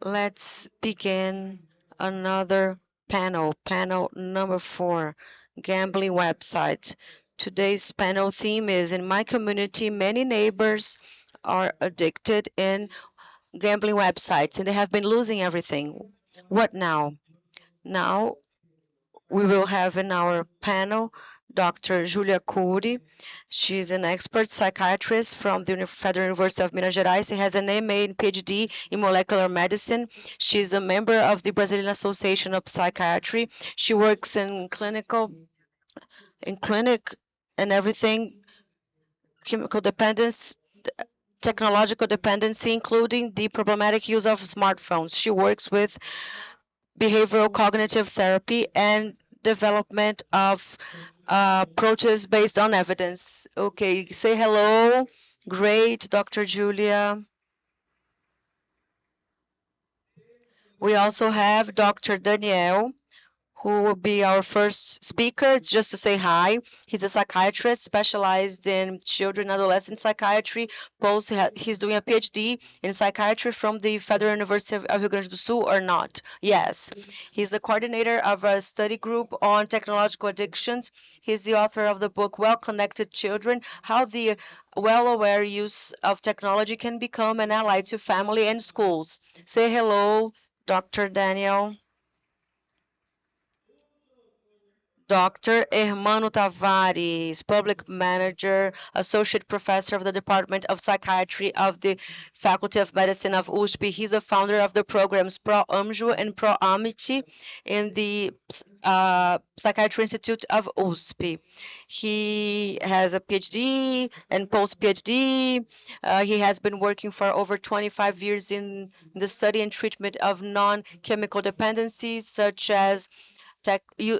Let's begin another panel number 4, gambling websites. Today's panel theme is, in my community, many neighbors are addicted in gambling websites and they have been losing everything. What now? Now we will have in our panel Dr. Julia Cury. She's an expert psychiatrist from the Federal University of Minas Gerais. She has an MA and PhD in molecular medicine. She's a member of the Brazilian Association of Psychiatry. She works in clinic and everything, chemical dependence, technological dependency, including the problematic use of smartphones. She works with behavioral cognitive therapy and development of approaches based on evidence. Okay, say hello. Great, Dr. Julia. We also have Dr. Daniel, who will be our first speaker. It's just to say hi. He's a psychiatrist specialized in children and adolescent psychiatry. He's doing a PhD in psychiatry from the Federal University of Rio Grande do Sul or not? Yes. He's the coordinator of a study group on technological addictions. He's the author of the book Well-Connected Children, How the Well-Aware Use of Technology Can Become an Ally to Family and Schools. Say hello, Dr. Daniel. Dr. Hermano Tavares, Public Manager, Associate Professor of the Department of Psychiatry of the Faculty of Medicine of USP. He's a founder of the programs Pro-AMJU and Pro-AMITI in the Psychiatry Institute of USP. He has a PhD and post-PhD. He has been working for over 25 years in the study and treatment of non-chemical dependencies, such as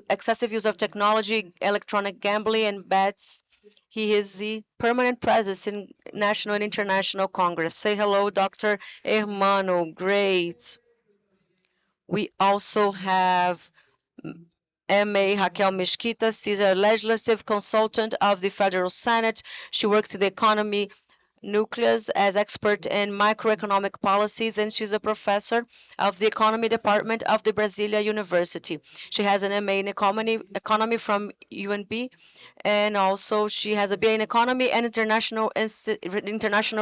excessive use of technology, electronic gambling, and bets. He is the permanent presence in national and international Congress. Say hello, Dr. Hermano. Great. We also have M.A. Raquel Mesquita. She's a legislative consultant of the Federal Senate. She works in the economy nucleus as expert in microeconomic policies, and she's a professor of the economy department of the Brasilia University. She has an MA in economy from UNB, and also she has a BA in economy and international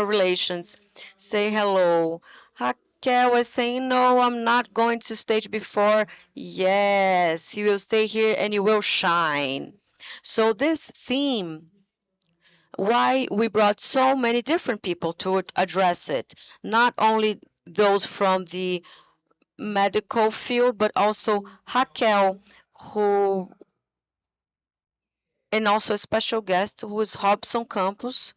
relations. Say hello. Raquel is saying, no, I'm not going to stage before. Yes, you will stay here and you will shine. So this theme, why we brought so many different people to address it, not only those from the medical field, but also Raquel, who, and also a special guest who is Robson Campos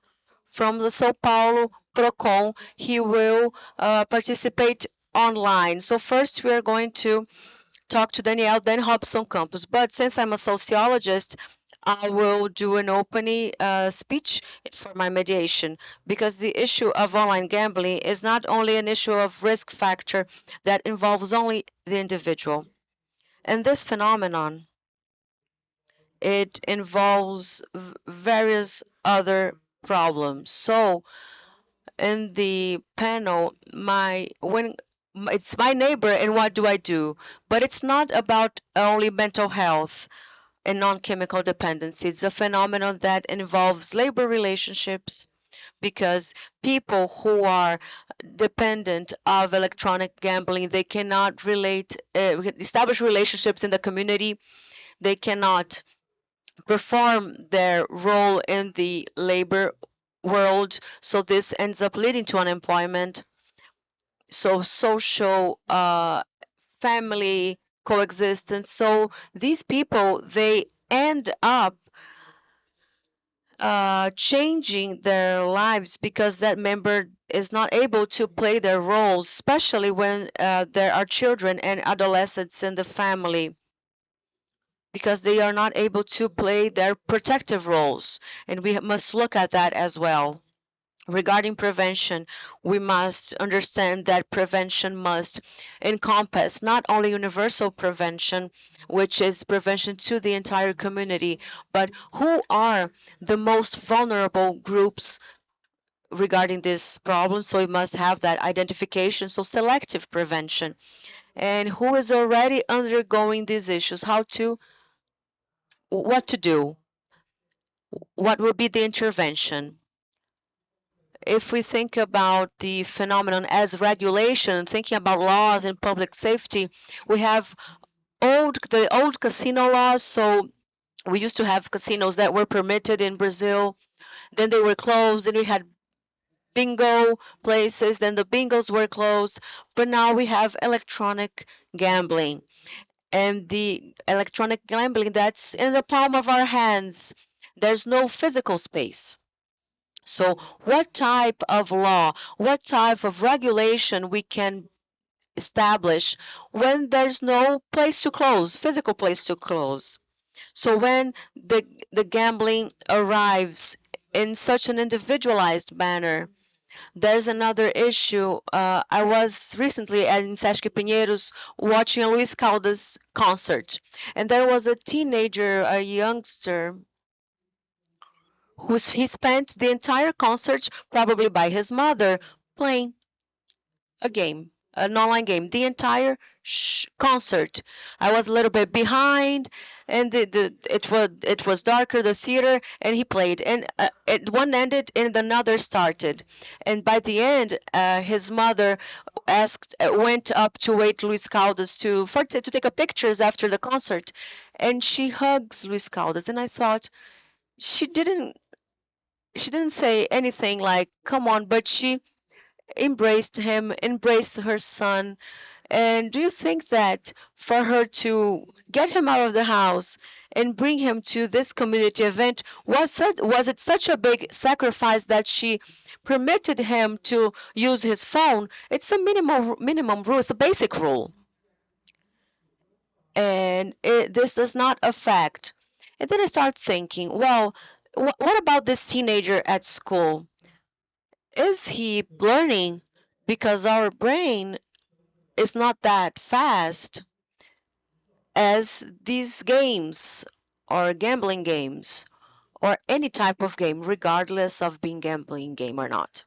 from the Sao Paulo Procon. He will participate online. So first we are going to talk to Danielle, then Robson Campos. But since I'm a sociologist, I will do an opening speech for my mediation, because the issue of online gambling is not only an issue of risk factor that involves only the individual. And this phenomenon, it involves various other problems. So in the panel, it's my neighbor and what do I do? But it's not about only mental health and non-chemical dependency. It's a phenomenon that involves labor relationships, because people who are dependent of electronic gambling, they cannot establish relationships in the community. They cannot perform their role in the labor world. So this ends up leading to unemployment. So social family coexistence. So these people, they end up changing their lives because that member is not able to play their roles, especially when there are children and adolescents in the family, because they are not able to play their protective roles. And we must look at that as well. Regarding prevention, we must understand that prevention must encompass not only universal prevention, which is prevention to the entire community, but who are the most vulnerable groups regarding this problem, so we must have that identification, so selective prevention. And who is already undergoing these issues, what to do, what will be the intervention. If we think about the phenomenon as regulation, thinking about laws and public safety, we have the old casino laws. So we used to have casinos that were permitted in Brazil, then they were closed, and we had bingo places, then the bingos were closed, but now we have electronic gambling. And the electronic gambling, that's in the palm of our hands. There's no physical space. So what type of law, what type of regulation we can establish when there's no place to close, physical place to close? So when the gambling arrives in such an individualized manner, there's another issue. I was recently in Sesc Pinheiros watching a Luis Caldas concert, and there was a teenager, a youngster, he spent the entire concert, probably by his mother, playing a game, an online game, the entire concert. I was a little bit behind, and it was darker, the theater, and he played, and one ended and another started, and by the end, his mother went up to wait Luis Caldas to take a pictures after the concert, and she hugs Luis Caldas, and I thought she didn't she didn't say anything like come on, but she embraced him, embraced her son. And do you think that for her to get him out of the house and bring him to this community event was it such a big sacrifice that she permitted him to use his phone? It's a minimum rule, it's a basic rule. And this does not affect. And then I start thinking, well, what about this teenager at school? Is he learning? Because our brain is not that fast as these games or gambling games or any type of game, regardless of being gambling game or not.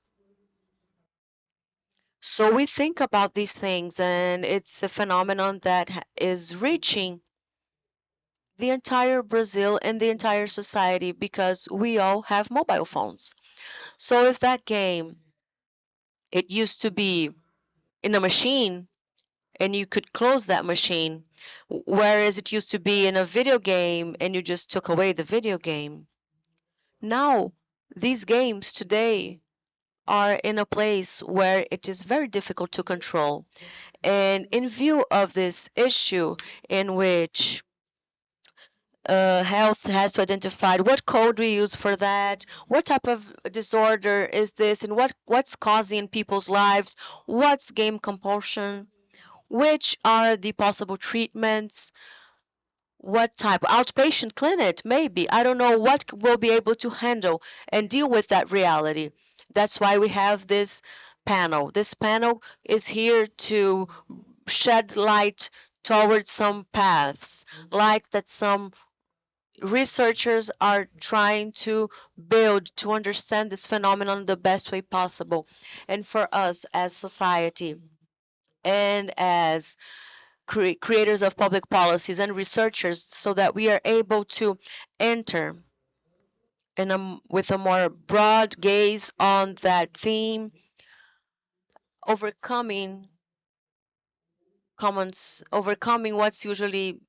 So we think about these things, and it's a phenomenon that is reaching the entire Brazil and the entire society because we all have mobile phones. So if that game, it used to be in a machine, and you could close that machine, whereas it used to be in a video game and you just took away the video game. Now, these games today are in a place where it is very difficult to control. And in view of this issue, in which health has to identify what code we use for that, what type of disorder is this, and what's causing people's lives, what's game compulsion, which are the possible treatments, what type outpatient clinic maybe, I don't know what will be able to handle and deal with that reality. That's why we have this panel is here to shed light towards some paths, light that some researchers are trying to build to understand this phenomenon the best way possible. And for us as society and as creators of public policies and researchers, so that we are able to enter with a more broad gaze on that theme, overcoming overcoming what's usually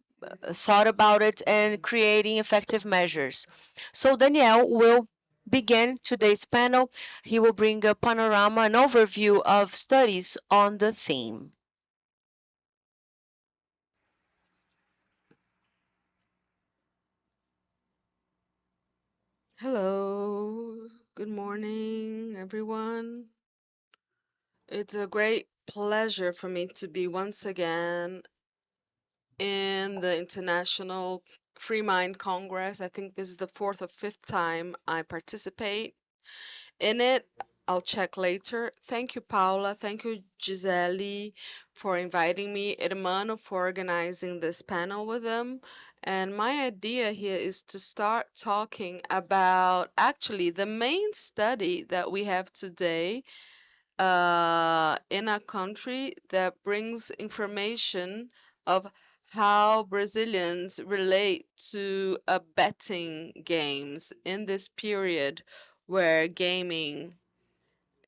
thought about it and creating effective measures. So Daniel will begin today's panel. He will bring a panorama, an overview of studies on the theme. Hello, good morning, everyone. It's a great pleasure for me to be once again in the International Freemind Congress. I think this is the fourth or fifth time I participate in it. I'll check later. Thank you, Paula. Thank you, Gisele, for inviting me, Hermano, for organizing this panel with them. And my idea here is to start talking about actually the main study that we have today in our country that brings information of how Brazilians relate to betting games in this period where gaming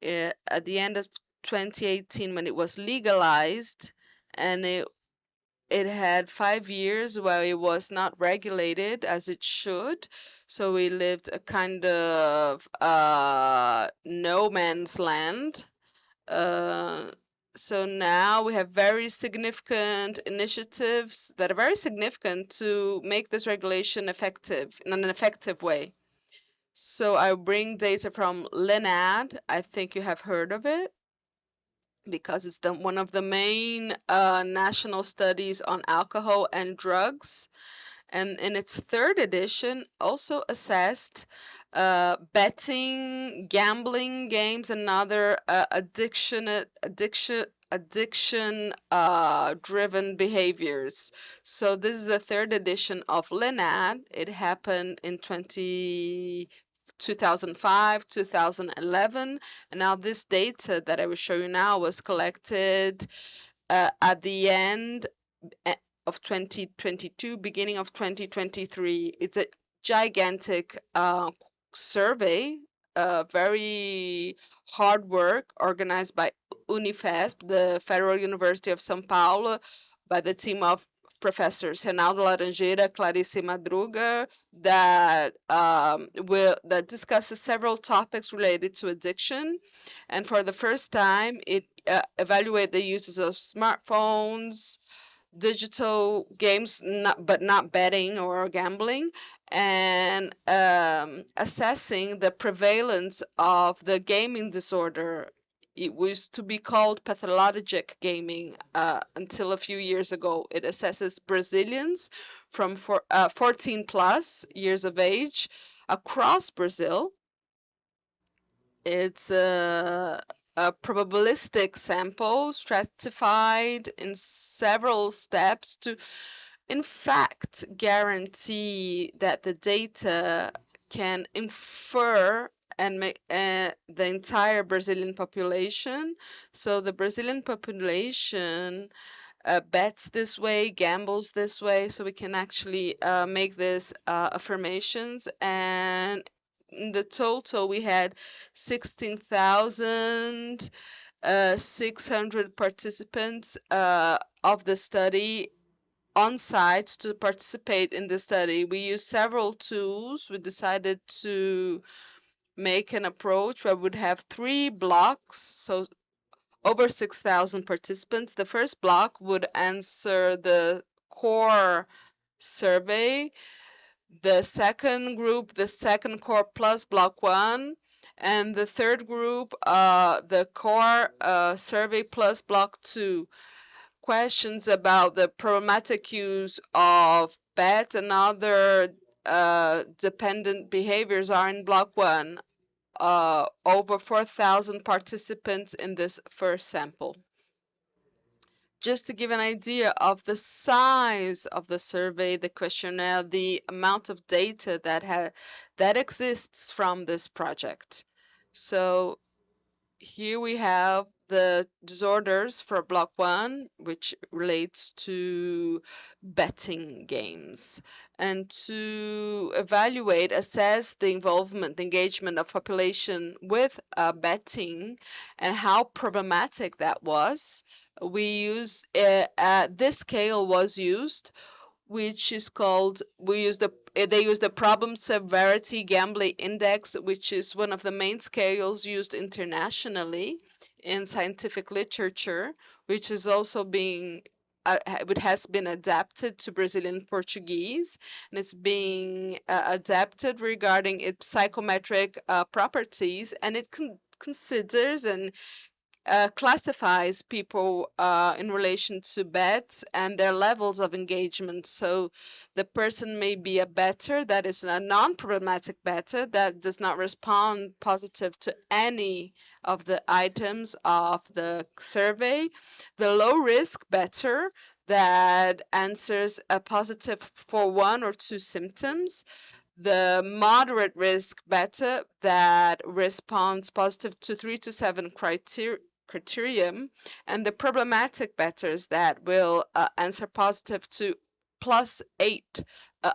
at the end of 2018 when it was legalized and it had 5 years where it was not regulated as it should. So we lived a kind of no man's land. Uh, so now we have very significant initiatives that are very significant to make this regulation effective in an effective way. So I bring data from Linad. I think you have heard of it because it's one of the main national studies on alcohol and drugs. And in its third edition, also assessed betting, gambling games, and other addiction driven behaviors. So this is the third edition of Linad. It happened in 2005, 2011, and now this data that I will show you now was collected at the end of 2022, beginning of 2023. It's a gigantic survey, very hard work organized by Unifesp, the Federal University of São Paulo, by the team of professors Reinaldo Laranjeira, Clarice Madruga, that discusses several topics related to addiction. And for the first time, it evaluate the uses of smartphones, digital games, but not betting or gambling, and assessing the prevalence of the gaming disorder. It used to be called pathologic gaming until a few years ago. It assesses Brazilians from 14 plus years of age across Brazil. It's a probabilistic sample stratified in several steps to, in fact, guarantee that the data can infer and make the entire Brazilian population. So the Brazilian population bets this way, gambles this way, so we can actually make this affirmations. And in the total, we had 16,600 participants of the study on site to participate in the study. We used several tools. We decided to make an approach where we would have 3 blocks, so over 6,000 participants. The first block would answer the core survey. The second group, the second core plus block 1. And the third group, the core survey plus block 2. Questions about the problematic use of bets and other dependent behaviors are in block 1. Over 4,000 participants in this first sample. Just to give an idea of the size of the survey, the questionnaire, the amount of data that exists from this project. So here we have the disorders for block 1, which relates to betting games. And to evaluate, assess the involvement, the engagement of population with betting and how problematic that was, we use this scale was used, which is called, they use the problem severity gambling index, which is one of the main scales used internationally in scientific literature, which is also being it has been adapted to Brazilian Portuguese, and it's being adapted regarding its psychometric properties, and it considers and classifies people in relation to bets and their levels of engagement. So the person may be a bettor that is a non-problematic bettor that does not respond positive to any of the items of the survey. The low risk better, that answers a positive for one or two symptoms. The moderate risk better, that responds positive to 3 to 7 criterion, and the problematic betters that will answer positive to +8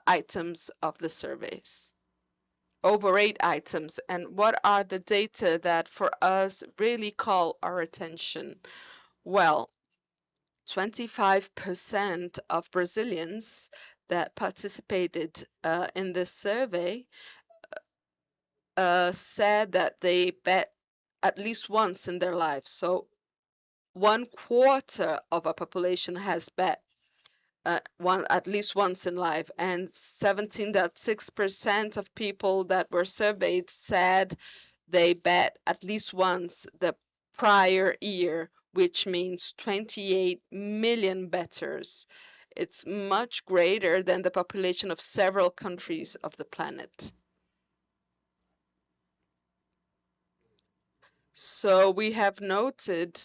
items of the surveys, over 8 items. And what are the data that for us really call our attention? Well, 25% of Brazilians that participated in this survey said that they bet at least once in their lives. So 1/4 of a population has bet at least once in life, and 17.6% of people that were surveyed said they bet at least once the prior year, which means 28 million bettors. It's much greater than the population of several countries of the planet. So we have noted,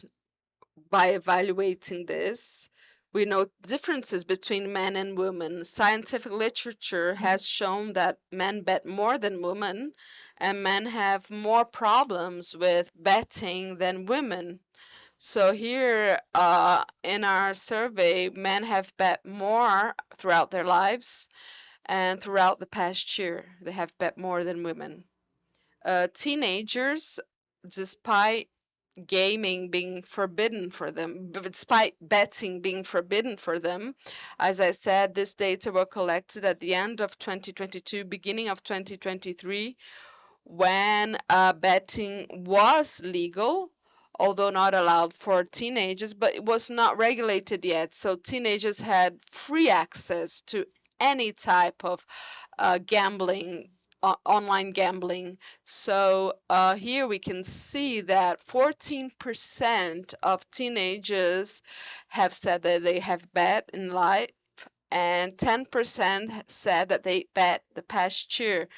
by evaluating this, we note differences between men and women. Scientific literature has shown that men bet more than women, and men have more problems with betting than women. So here in our survey, men have bet more throughout their lives, and throughout the past year, they have bet more than women. Teenagers, despite gaming being forbidden for them, despite betting being forbidden for them. As I said, this data were collected at the end of 2022, beginning of 2023, when betting was legal, although not allowed for teenagers, but it was not regulated yet. So teenagers had free access to any type of gambling, online gambling. So here we can see that 14% of teenagers have said that they have bet in life, and 10% said that they bet the past year,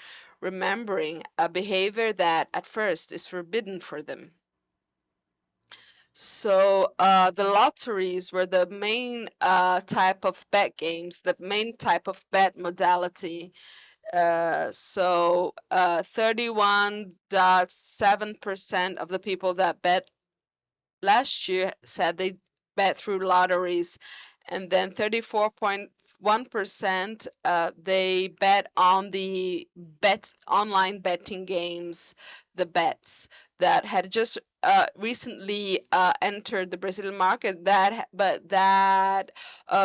remembering a behavior that at first is forbidden for them. So the lotteries were the main type of bet games, the main type of bet modality. 31.7% of the people that bet last year said they bet through lotteries, and then 34.1% they bet on the online betting games, the bets that had just recently entered the Brazilian market, that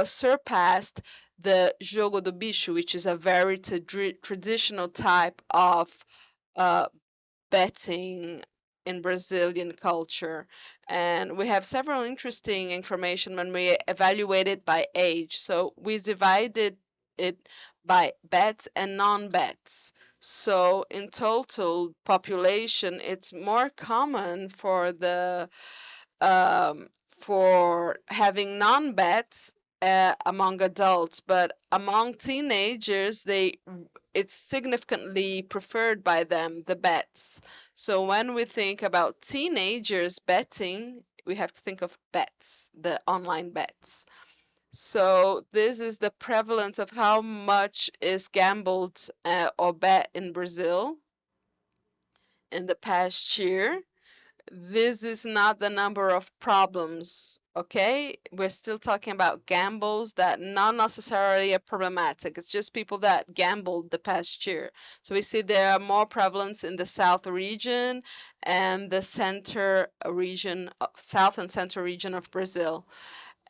surpassed the jogo do bicho, which is a very traditional type of uh, betting in Brazilian culture. And we have several interesting information when we evaluate it by age. So we divided it by bets and non-bets. So in total population, it's more common for having non-bets among adults, but among teenagers, it's significantly preferred by them, the bets. So when we think about teenagers betting, we have to think of bets, the online bets. So this is the prevalence of how much is gambled or bet in Brazil in the past year. This is not the number of problems, okay? We're still talking about gambles that not necessarily are problematic. It's just people that gambled the past year. So we see there are more prevalence in the south region and the center region, south and center region of Brazil.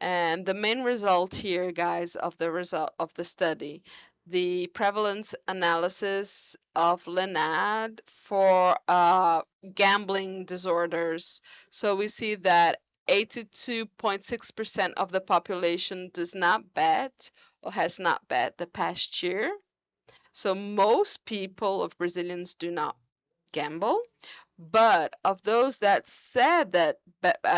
And the main result here, guys, of the result of the study, the prevalence analysis of Lenad for gambling disorders. So we see that 82.6% of the population does not bet or has not bet the past year. So most people of Brazilians do not gamble. But of those that said that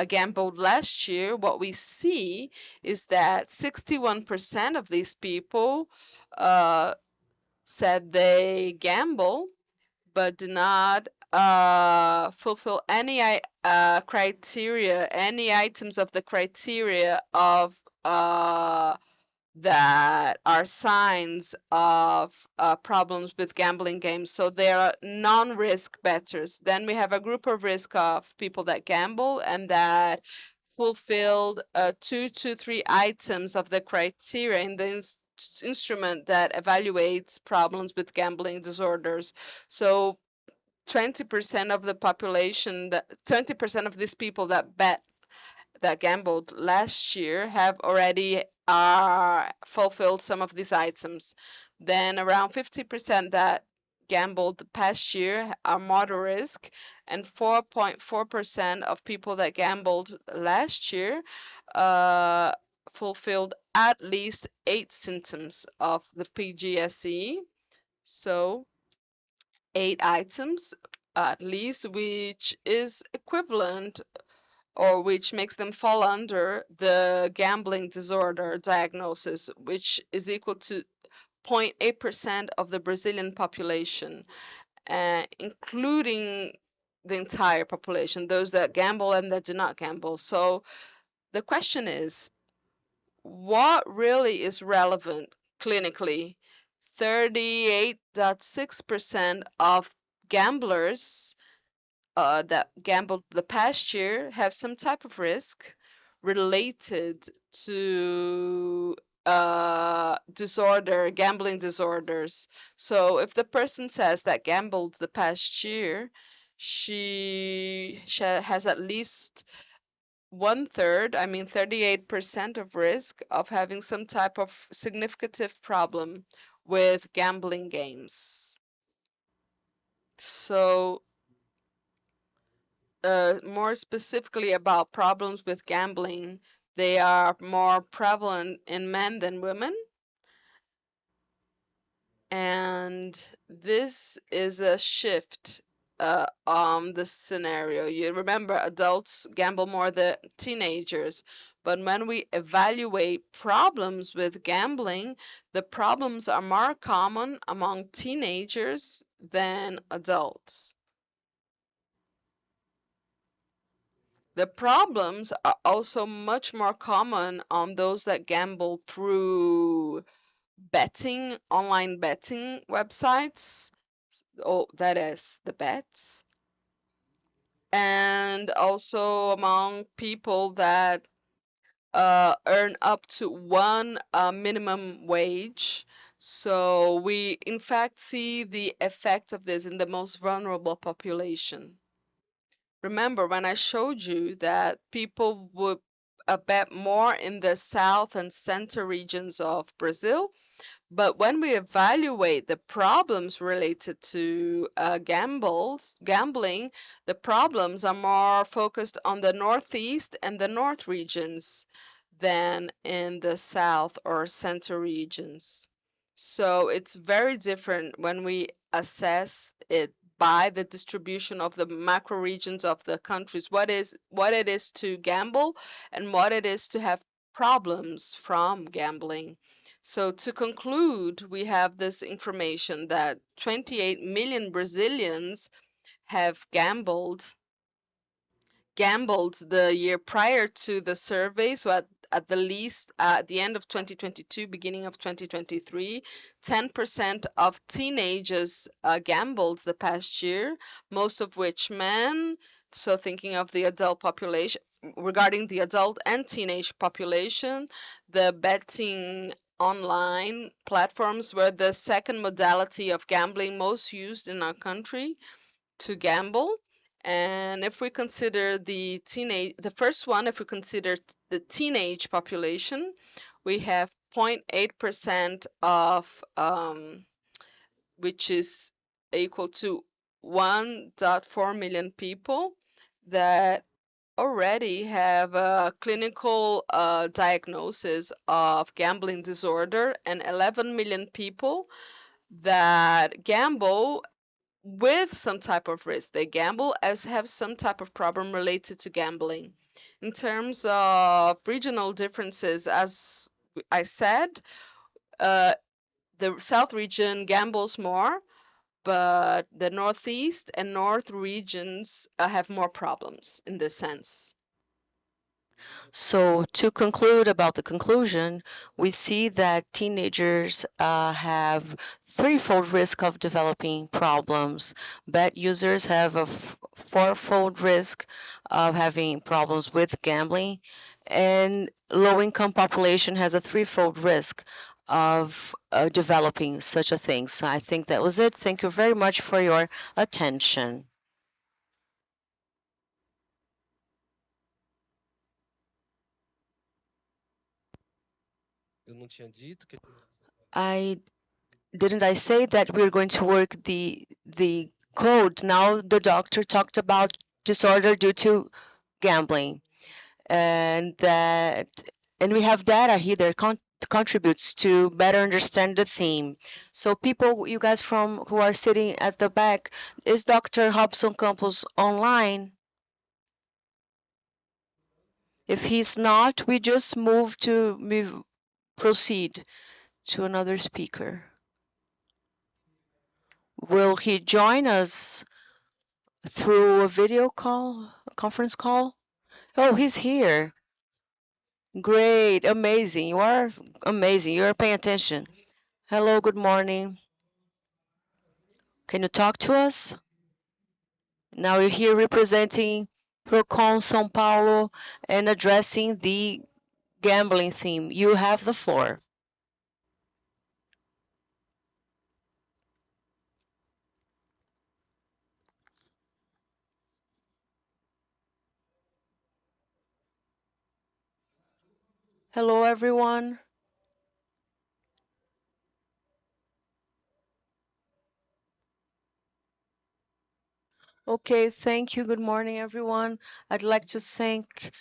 gambled last year, what we see is that 61% of these people said they gamble, but did not fulfill any criteria, any items of the criteria of that are signs of problems with gambling games. So they are non-risk bettors. Then we have a group of risk of people that gamble and that fulfilled 2 to 3 items of the criteria in the instrument that evaluates problems with gambling disorders. So 20% of the population, that 20% of these people that gambled last year have already fulfilled some of these items. Then around 50% that gambled the past year are moderate risk, and 4.4% of people that gambled last year uh, fulfilled at least 8 symptoms of the PGSE. So 8 items at least, which is equivalent or which makes them fall under the gambling disorder diagnosis, which is equal to 0.8% of the Brazilian population, including the entire population, those that gamble and that do not gamble. So the question is, what really is relevant clinically? 38.6% of gamblers that gambled the past year have some type of risk related to gambling disorders. So if the person says that gambled the past year, she has at least 1/3, I mean 38% of risk of having some type of significant problem with gambling games. So more specifically about problems with gambling, they are more prevalent in men than women. And this is a shift on the scenario. You remember, adults gamble more than teenagers. But when we evaluate problems with gambling, the problems are more common among teenagers than adults. The problems are also much more common on those that gamble through betting, online betting websites. Oh, that is the bets. And also among people that earn up to one minimum wage. So we, in fact, see the effect of this in the most vulnerable population. Remember when I showed you that people would bet more in the south and center regions of Brazil, but when we evaluate the problems related to gambling, the problems are more focused on the northeast and the north regions than in the south or center regions. So it's very different when we assess it by the distribution of the macro regions of the countries, what it is to gamble and what it is to have problems from gambling. So to conclude, we have this information that 28 million Brazilians have gambled the year prior to the survey. So at the least at the end of 2022, beginning of 2023, 10% of teenagers gambled the past year, most of which men. So thinking of the adult population, regarding the adult and teenage population, the betting online platforms were the second modality of gambling most used in our country to gamble. And if we consider the first one, if we consider the teenage population, we have 0.8% of, which is equal to 1.4 million people that already have a clinical diagnosis of gambling disorder, and 11 million people that gamble with some type of risk. They gamble as have some type of problem related to gambling. In terms of regional differences, as I said, uh, the South region gambles more, but the Northeast and North regions have more problems in this sense. So to conclude about the conclusion, we see that teenagers have threefold risk of developing problems. Bad users have a fourfold risk of having problems with gambling, and low-income population has a threefold risk of developing such a thing. So I think that was it. Thank you very much for your attention. I didn't I say that we're going to work the code? Now the doctor talked about disorder due to gambling, and that and we have data here that contributes to better understand the theme. So people, you guys from who are sitting at the back, is Dr. Hobson Campos online? If he's not, we just proceed to another speaker. Will he join us through a video call, a conference call? Oh, he's here. Great, amazing. You are amazing. You are paying attention. Hello, good morning. Can you talk to us? Now you're here representing Procon São Paulo and addressing the gambling theme. You have the floor. Hello, everyone. Okay, thank you. Good morning, everyone. I'd like to thank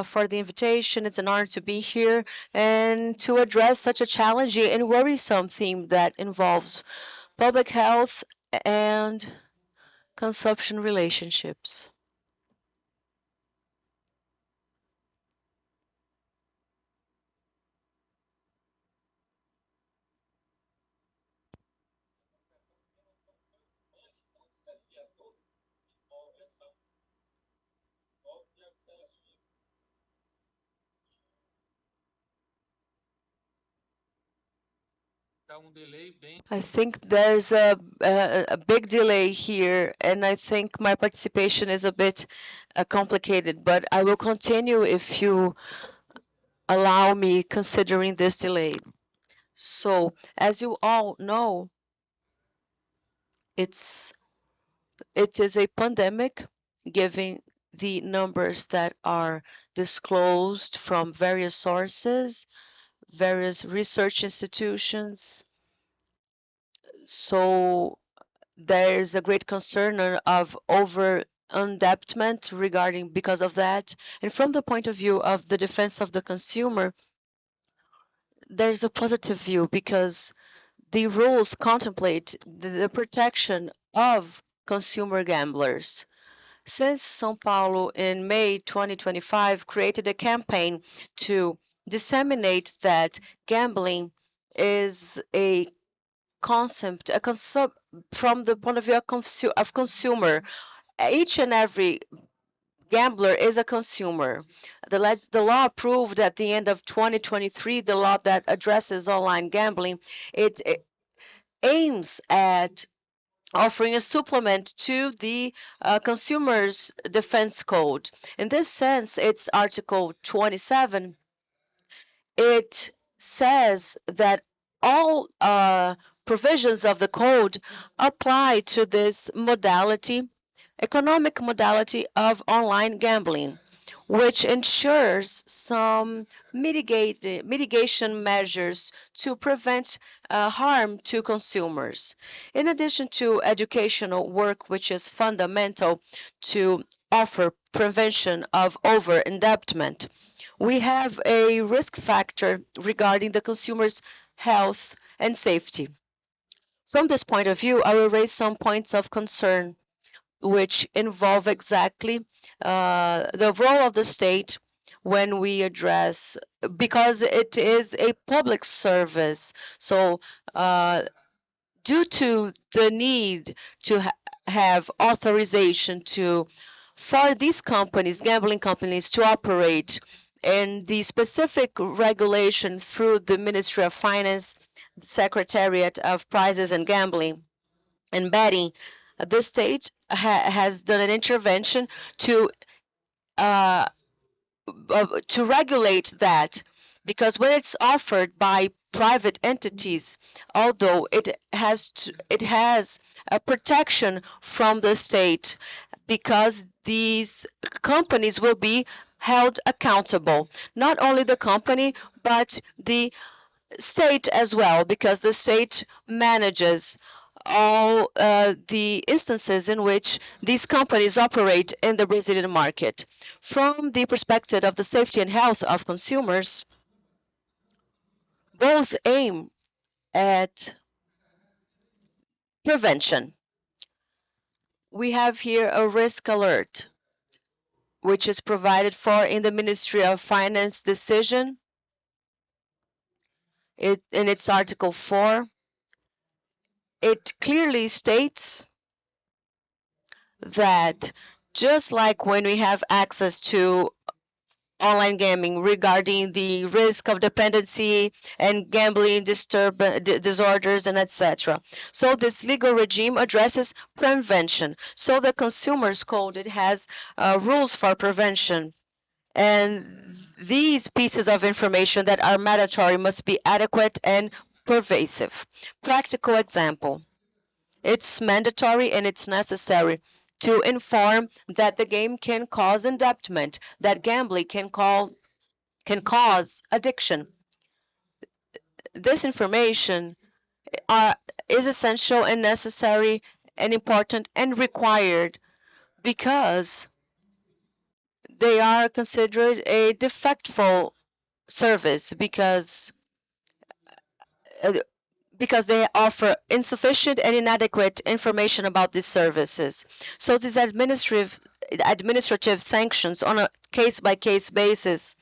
for the invitation. It's an honor to be here and to address such a challenging and worrisome theme that involves public health and consumption relationships. I think there's a big delay here, and I think my participation is a bit complicated, but I will continue if you allow me considering this delay. So, as you all know, it's it is a pandemic, given the numbers that are disclosed from various sources, various research institutions. So there's a great concern of over indebtment regarding because of that. And from the point of view of the defense of the consumer, there's a positive view because the rules contemplate the protection of consumer gamblers. Since São Paulo in May 2025 created a campaign to disseminate that gambling is a concept, from the point of view of consumer, each and every gambler is a consumer. The law approved at the end of 2023, the law that addresses online gambling, it aims at offering a supplement to the Consumers Defense Code. In this sense, it's Article 27. It says that all provisions of the code apply to this modality, economic modality of online gambling, which ensures some mitigation measures to prevent harm to consumers. In addition to educational work, which is fundamental to offer prevention of over-indebtment, we have a risk factor regarding the consumer's health and safety. From this point of view, I will raise some points of concern which involve exactly the role of the state when we address, because it is a public service. So due to the need to have authorization for these companies, gambling companies, to operate, and the specific regulation through the Ministry of Finance, the Secretariat of Prizes and Gambling and Betting, the state has done an intervention uh, to regulate that, because when it's offered by private entities, although it has a protection from the state, because these companies will be held accountable, not only the company but the state as well, because the state manages all the instances in which these companies operate in the Brazilian market. From the perspective of the safety and health of consumers, both aim at prevention. We have here a risk alert, which is provided for in the Ministry of Finance decision. In its Article 4, it clearly states that just like when we have access to online gaming regarding the risk of dependency and gambling disorders and etc. So this legal regime addresses prevention. So the Consumers Code, it has rules for prevention. And these pieces of information that are mandatory must be adequate and pervasive. Practical example. It's mandatory and it's necessary to inform that the game can cause indebtedness, that gambling can cause addiction. This information is essential and necessary and important and required, because they are considered a defectful service, uh, because they offer insufficient and inadequate information about these services. So these administrative sanctions on a case-by-case basis,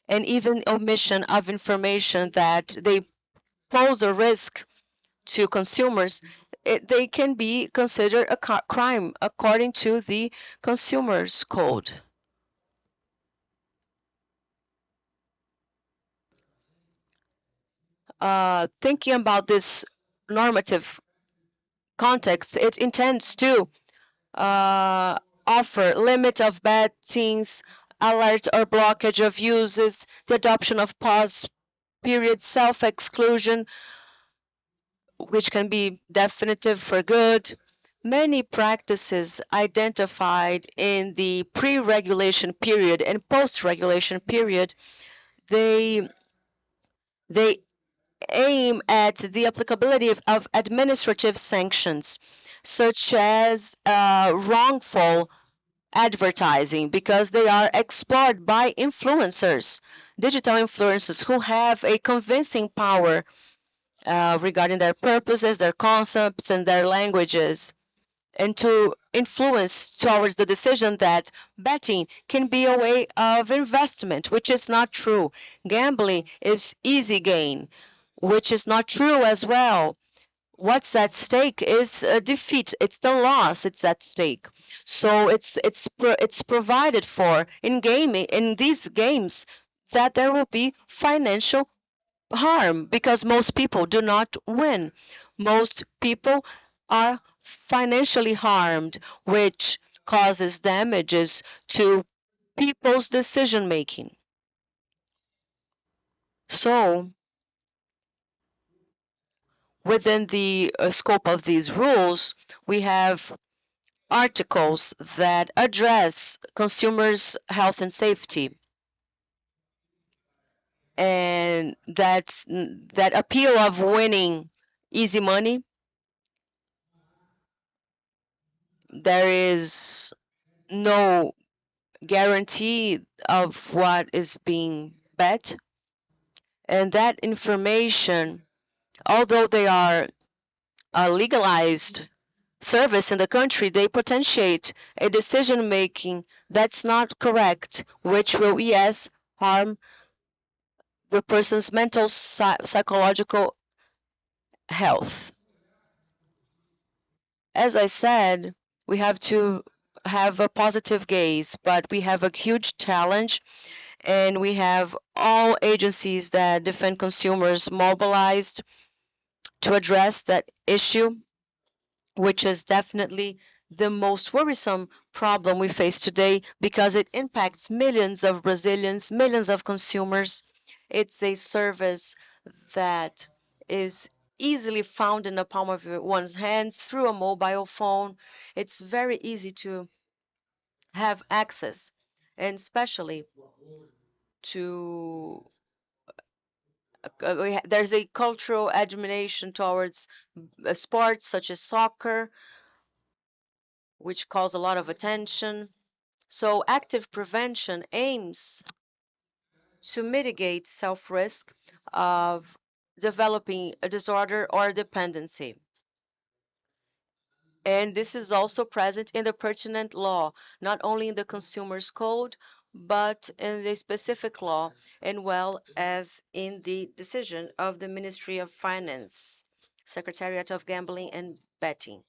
and even omission of information that they pose a risk to consumers, they can be considered a crime according to the Consumers Code. Thinking about this normative context, it intends to offer limit of bettings, alert or blockage of uses, the adoption of pause period, self-exclusion, which can be definitive for good. Many practices identified in the pre-regulation period and post-regulation period, they they aim at the applicability of administrative sanctions, such as wrongful advertising, because they are explored by influencers, digital influencers who have a convincing power regarding their purposes, their concepts, and their languages, and to influence towards the decision that betting can be a way of investment, which is not true. Gambling is easy gain, which is not true as well. What's at stake is a defeat. It's the loss. It's at stake. So it's provided for in gaming, in these games, that there will be financial harm, because most people do not win. Most people are financially harmed, which causes damages to people's decision making. So, within the scope of these rules, we have articles that address consumers' health and safety, and that appeal of winning easy money. There is no guarantee of what is being bet, and that information, although they are a legalized service in the country, they potentiate a decision making that's not correct, which will, yes, harm the person's mental, psychological health. As I said, we have to have a positive gaze, but we have a huge challenge, and we have all agencies that defend consumers mobilized to address that issue, which is definitely the most worrisome problem we face today because it impacts millions of Brazilians, millions of consumers. It's a service that is easily found in the palm of one's hands through a mobile phone. It's very easy to have access, and especially to there's a cultural admiration towards sports such as soccer, which calls a lot of attention. So active prevention aims to mitigate self-risk of developing a disorder or dependency. And this is also present in the pertinent law, not only in the Consumer's Code, but in the specific law, and well as in the decision of the Ministry of Finance, Secretariat of Gambling and Betting.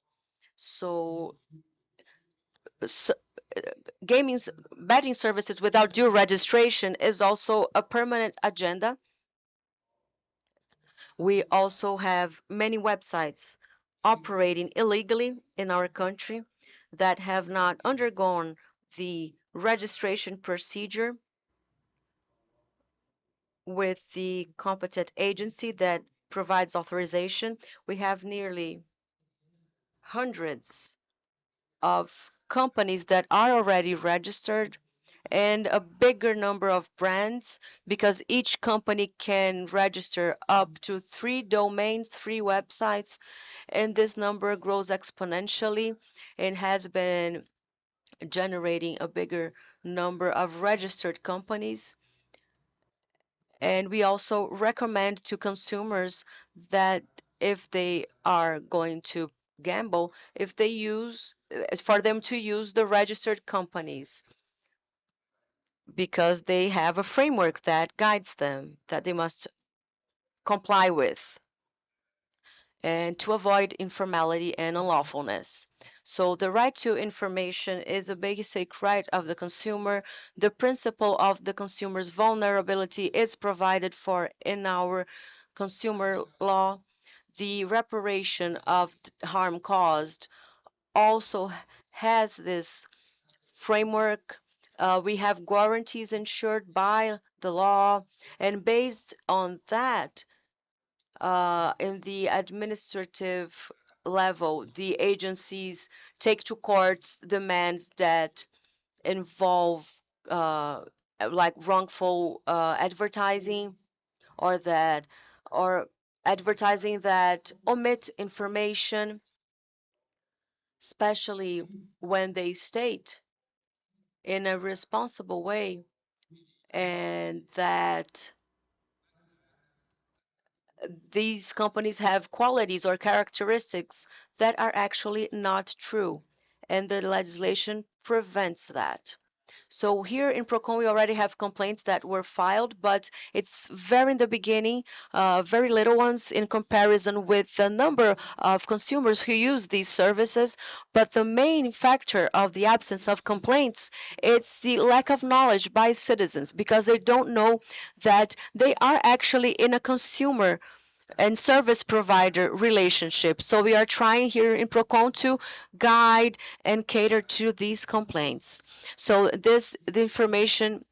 So, so gaming betting services without due registration is also a permanent agenda. We also have many websites operating illegally in our country that have not undergone the registration procedure with the competent agency that provides authorization. We have nearly hundreds of companies that are already registered and a bigger number of brands because each company can register up to 3 domains, 3 websites, and this number grows exponentially and has been generating a bigger number of registered companies. And we also recommend to consumers that if they are going to gamble, if they use for them to use the registered companies because they have a framework that guides them that they must comply with and to avoid informality and unlawfulness. So the right to information is a basic right of the consumer. The principle of the consumer's vulnerability is provided for in our consumer law. The reparation of harm caused also has this framework. We have guarantees ensured by the law, and based on that, in the administrative level, the agencies take to courts demands that involve like wrongful advertising or that or advertising that omit information, especially when they state in a responsible way and that these companies have qualities or characteristics that are actually not true, and the legislation prevents that. So here in Procon, we already have complaints that were filed, but it's very in the beginning, very little ones in comparison with the number of consumers who use these services. But the main factor of the absence of complaints, it's the lack of knowledge by citizens because they don't know that they are actually in a consumer and service provider relationship. So we are trying here in Procon to guide and cater to these complaints. So the information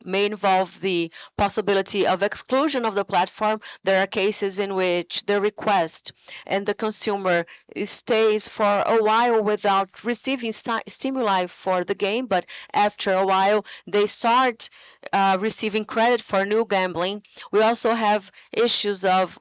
may involve the possibility of exclusion of the platform. There are cases in which the request and the consumer stays for a while without receiving stimuli for the game, but after a while they start receiving credit for new gambling. We also have issues of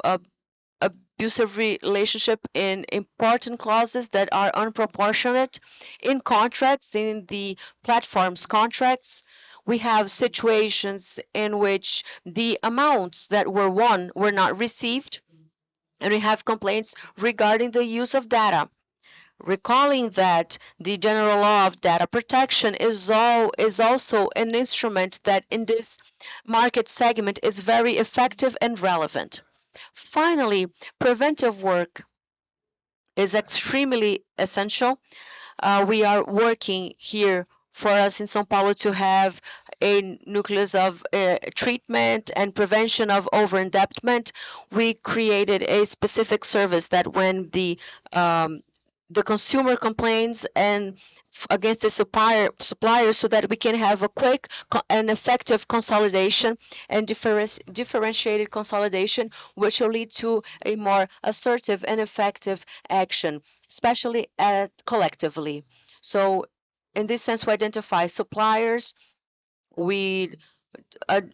abusive relationship in important clauses that are unproportionate in contracts, in the platform's contracts. We have situations in which the amounts that were won were not received, and we have complaints regarding the use of data. Recalling that the general law of data protection is also an instrument that in this market segment is very effective and relevant. Finally, preventive work is extremely essential. We are working here for us in São Paulo to have a nucleus of treatment and prevention of over-indebtment. We created a specific service that when the consumer complains and against the supplier so that we can have a quick and effective consolidation and differentiated consolidation, which will lead to a more assertive and effective action, especially collectively. So in this sense, we identify suppliers, we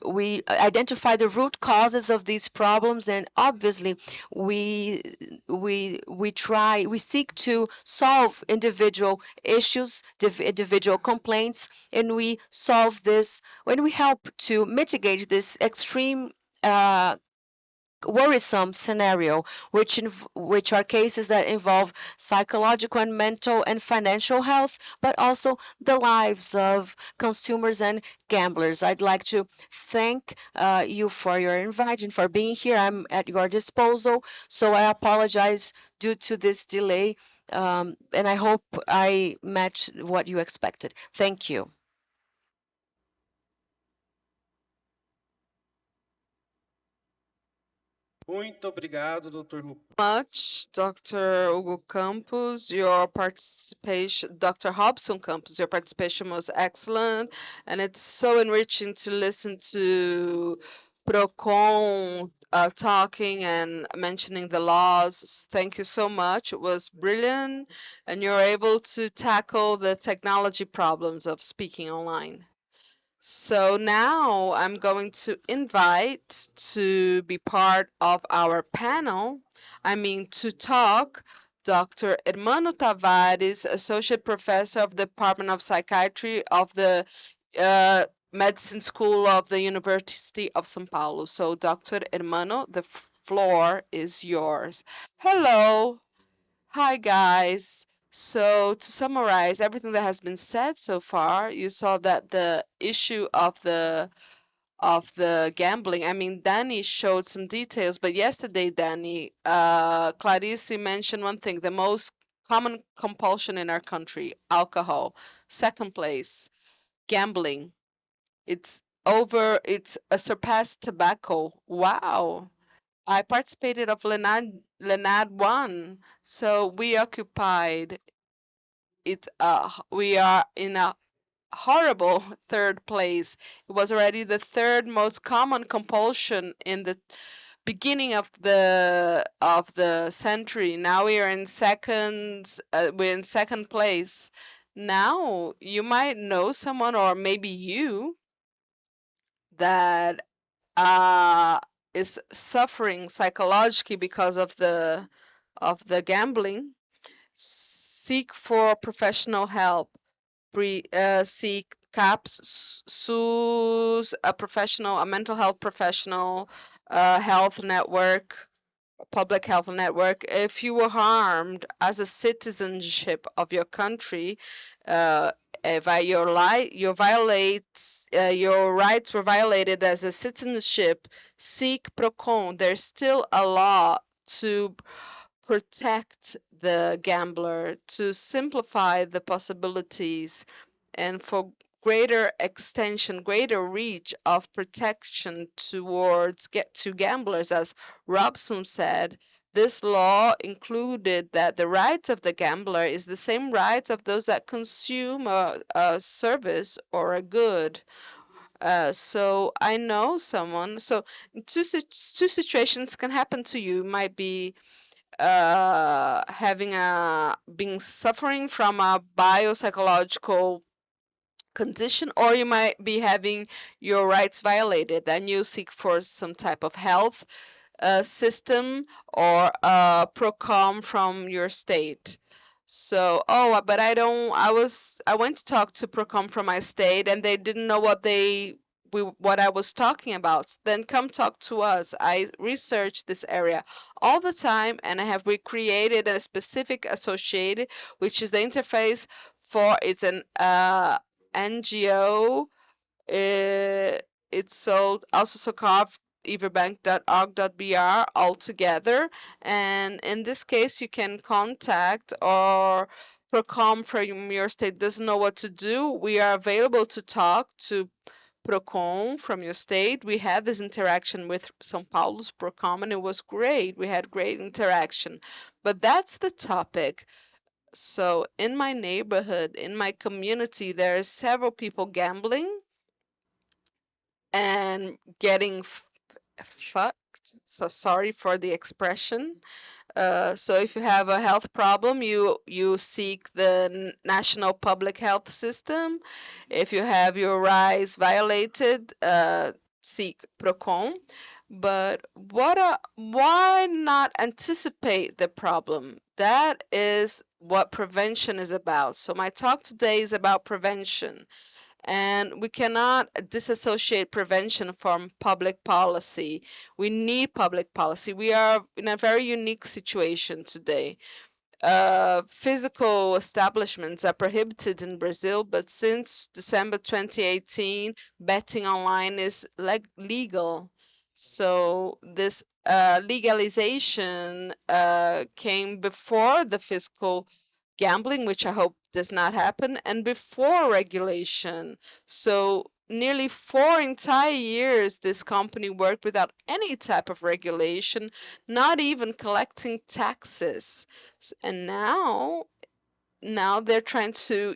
we identify the root causes of these problems, and obviously we we seek to solve individual issues, individual complaints, and we solve this when we help to mitigate this extreme worrisome scenario, which are cases that involve psychological and mental and financial health, but also the lives of consumers and gamblers. I'd like to thank you for your invite and for being here. I'm at your disposal, so I apologize due to this delay, and I hope I matched what you expected. Thank you. Muito obrigado, Dr. Much, Dr. Hugo Campos. Your participation, Dr. Hobson Campos, your participation was excellent, and it's so enriching to listen to Procon talking and mentioning the laws. Thank you so much. It was brilliant, and you're able to tackle the technology problems of speaking online. So now I'm going to invite to be part of our panel, I mean to talk, Dr. Hermano Tavares, Associate Professor of the Department of Psychiatry of the Medicine School of the University of São Paulo. So Dr. Hermano, the floor is yours. Hello. Hi, guys. So, to summarize everything that has been said so far, you saw that the issue of the gambling. I mean, Danny showed some details, but yesterday, Danny, Clarice mentioned one thing: the most common compulsion in our country, alcohol. Second place, gambling. It's surpassed tobacco. Wow. I participated of Lenad 1, so we occupied it. We are in a horrible third place. It was already the third most common compulsion in the beginning of the century. Now we are in second. We're in second place. Now you might know someone, or maybe you, that uh, is suffering psychologically because of the gambling. Seek for professional help. Seek CAPS, SUS, a professional, a mental health professional, health network, public health network. If you were harmed as a citizenship of your country, if your rights were violated as a citizenship, seek PROCON. There's still a law to protect the gambler, to simplify the possibilities, and for greater extension, greater reach of protection towards to gamblers. As Robson said, this law included that the rights of the gambler is the same rights of those that consume a service or a good. So I know someone. So two situations can happen to you. Might be having a being suffering from a biopsychological condition, or you might be having your rights violated, and you seek for some type of health system or procom from your state. So, but I went to talk to procom from my state, and they didn't know what I was talking about. Then come talk to us. I research this area all the time, and I have recreated a specific associated, which is the interface for it's an NGO. It's sold also so called everbank.org.br all together. And in this case, you can contact or Procom from your state doesn't know what to do. We are available to talk to Procon from your state. We had this interaction with São Paulo's Procon, and it was great. We had great interaction. But that's the topic. So in my neighborhood, in my community, there are several people gambling and getting fucked. So sorry for the expression. So if you have a health problem, you seek the national public health system. If you have your rights violated, seek Procon. But why not anticipate the problem? That is what prevention is about. So my talk today is about prevention. And we cannot disassociate prevention from public policy. We need public policy. We are in a very unique situation today. Physical establishments are prohibited in Brazil, but since December 2018, betting online is legal. So this legalization came before the physical gambling, which I hope does not happen, and before regulation. So nearly 4 entire years, this company worked without any type of regulation, not even collecting taxes. And now they're trying to,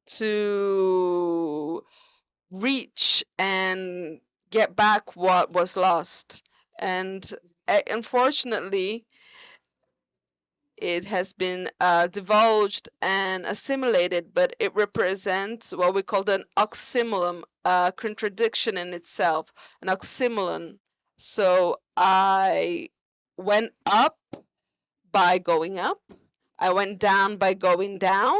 to reach and get back what was lost. And unfortunately, it has been divulged and assimilated, but it represents what we call an oxymoron, a contradiction in itself, an oxymoron. So I went up by going up, I went down by going down,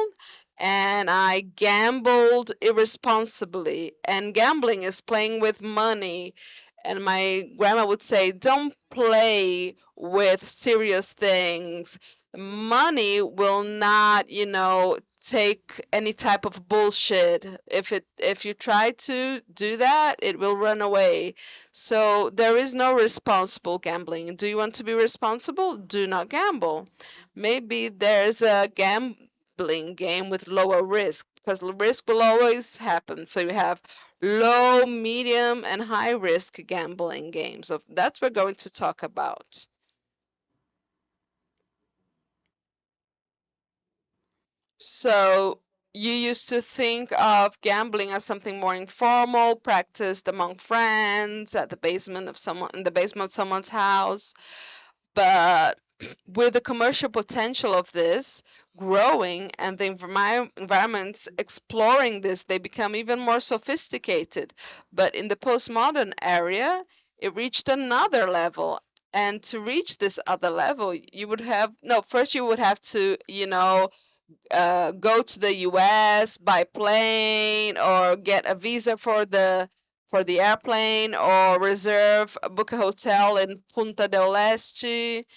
and I gambled irresponsibly. And gambling is playing with money. And my grandma would say, don't play with serious things. Money will not, take any type of bullshit. If you try to do that, it will run away. So there is no responsible gambling. Do you want to be responsible? Do not gamble. Maybe there's a gambling game with lower risk because risk will always happen. So you have low, medium, and high risk gambling games. So that's what we're going to talk about. So you used to think of gambling as something more informal, practiced among friends at the basement of someone in the basement of someone's house. But with the commercial potential of this growing and the environments exploring this, they become even more sophisticated. But in the postmodern area, it reached another level. And to reach this other level, you would have, no, first you would have to, go to the US by plane or get a visa for the airplane or reserve book a hotel in Punta del Este.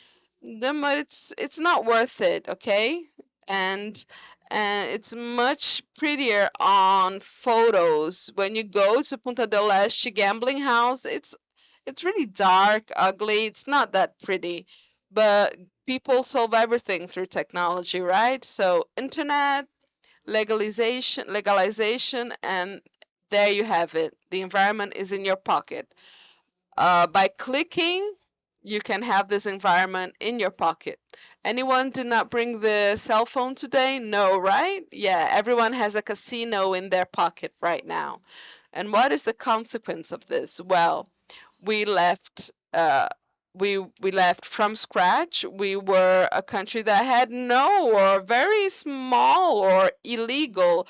Then, but it's not worth it, okay? And and it's much prettier on photos. When you go to Punta del Este gambling house, it's really dark, ugly. It's not that pretty. But people solve everything through technology, right? So internet, legalization, and there you have it. The environment is in your pocket. By clicking, you can have this environment in your pocket. Anyone did not bring the cell phone today? No, right? Yeah, everyone has a casino in their pocket right now. And what is the consequence of this? Well, we left we left from scratch. We were a country that had no or very small or illegal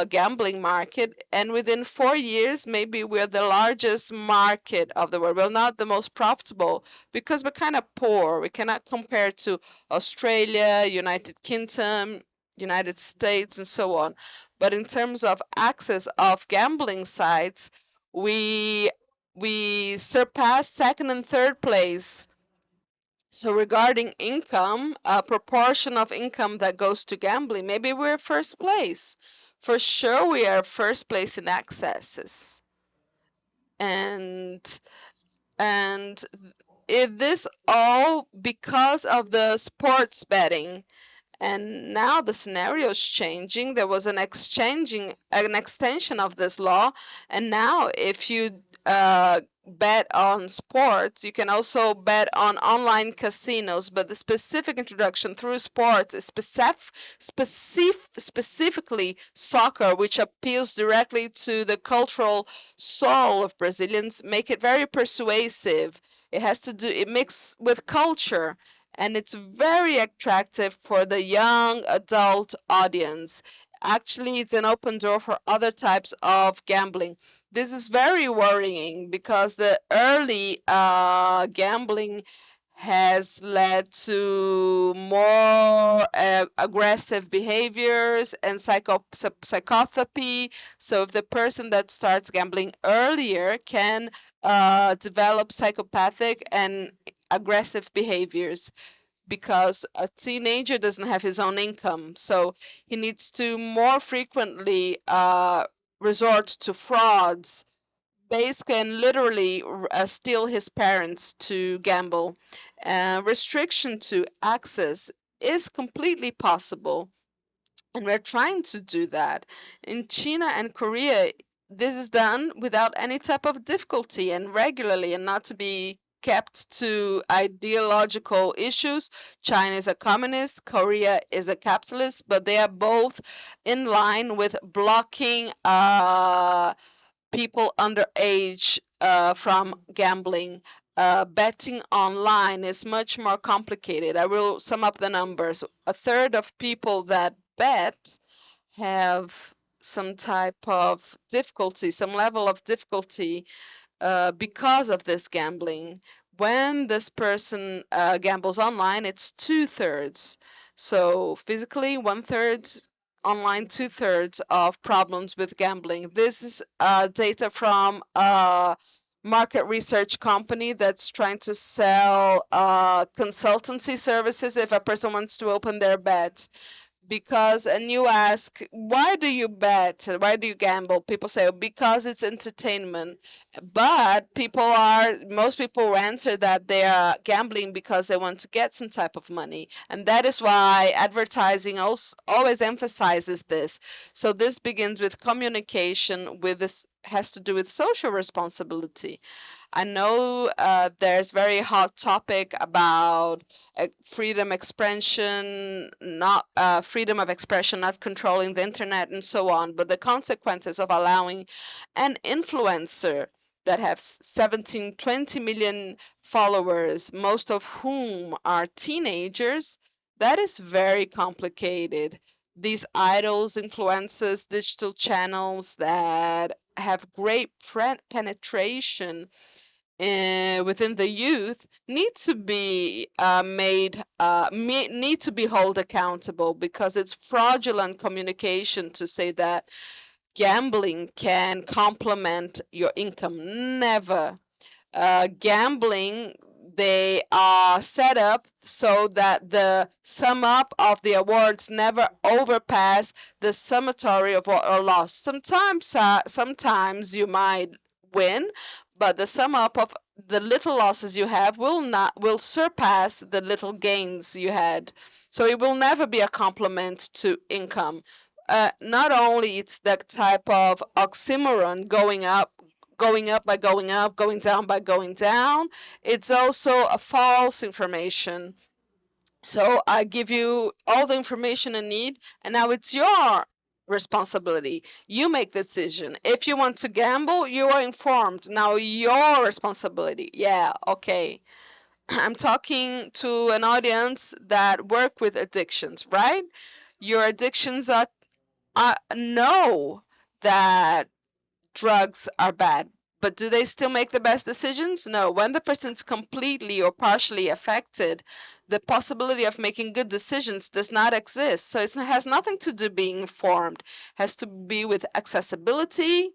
gambling market, and within 4 years, maybe we're the largest market of the world. We're not the most profitable because we're kind of poor. We cannot compare to Australia, United Kingdom, United States, and so on. But in terms of access of gambling sites, we we surpassed second and third place. So regarding income, a proportion of income that goes to gambling, maybe we're first place. For sure, we are first place in accesses. and and this all because of the sports betting. And now the scenario is changing. There was an extension of this law, and now if you bet on sports, you can also bet on online casinos. But the specific introduction through sports is specifically soccer, which appeals directly to the cultural soul of Brazilians, make it very persuasive. It mixes with culture, and it's very attractive for the young adult audience. Actually, it's an open door for other types of gambling. This is very worrying because the early gambling has led to more aggressive behaviors and psychopathy. So, if the person that starts gambling earlier can develop psychopathic and aggressive behaviors, because a teenager doesn't have his own income. So he needs to more frequently resort to frauds. They can literally steal his parents to gamble. Restriction to access is completely possible, and we're trying to do that. In China and Korea, this is done without any type of difficulty and regularly, and not to be kept to ideological issues. China is a communist, Korea is a capitalist, but they are both in line with blocking people underage from gambling. Betting online is much more complicated. I will sum up the numbers. A third of people that bet have some type of difficulty, some level of difficulty because of this gambling. When this person gambles online, it's 2/3. So physically, 1/3, online 2/3 of problems with gambling. This is data from a market research company that's trying to sell consultancy services if a person wants to open their bet. Because, and you ask, why do you bet? Why do you gamble? People say, "Oh, because it's entertainment." But most people answer that they are gambling because they want to get some type of money. And that is why advertising also always emphasizes this. So this begins with communication, with this has to do with social responsibility. I know there's very hot topic about freedom expression, not freedom of expression, not controlling the internet, and so on. But the consequences of allowing an influencer that have 17, 20 million followers, most of whom are teenagers, that is very complicated. These idols, influencers, digital channels that have great penetration within the youth need to be need to be held accountable, because it's fraudulent communication to say that gambling can complement your income. Never. Gambling, they are set up so that the sum up of the awards never overpass the summatory of what or loss. Sometimes you might win, but the sum up of the little losses you have will surpass the little gains you had. So it will never be a complement to income. Not only it's that type of oxymoron, going up by going up, going down by going down. It's also a false information. So I give you all the information you need, and now it's your responsibility. You make the decision. If you want to gamble, you are informed. Now your responsibility. Yeah, okay. I'm talking to an audience that work with addictions, right? Your addictions are know that drugs are bad. But do they still make the best decisions? No. When the person's completely or partially affected, the possibility of making good decisions does not exist. So it has nothing to do being informed. It has to be with accessibility,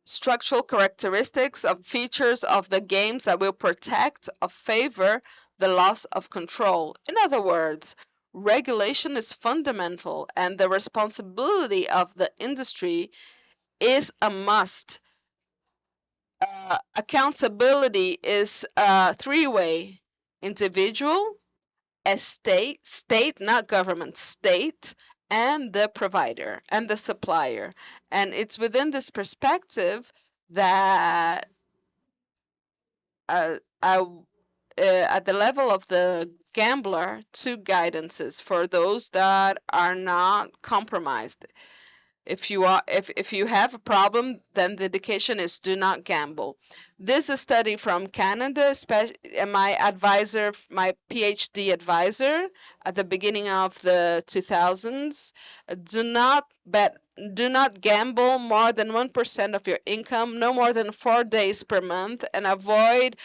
structural characteristics of features of the games that will protect or favor the loss of control. In other words, regulation is fundamental, and the responsibility of the industry is a must. accountability is three-way: individual, state, not government, state, and the provider and the supplier. And it's within this perspective that I at the level of the gambler, two guidances for those that are not compromised. If you have a problem, then the indication is do not gamble. This is a study from Canada, my advisor, my PhD advisor at the beginning of the 2000s. Do not bet, do not gamble more than 1% of your income, no more than 4 days per month, and avoid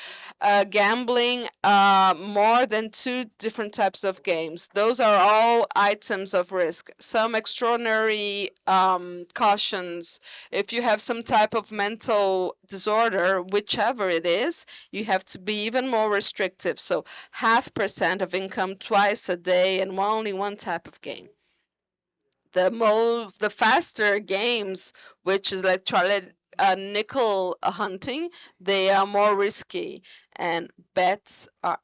gambling more than two different types of games. Those are all items of risk. Some extraordinary cautions. If you have some type of mental disorder, whichever it is, you have to be even more restrictive. So 0.5% of income twice a day and only one type of game. The faster games, which is like nickel hunting, they are more risky, and bets are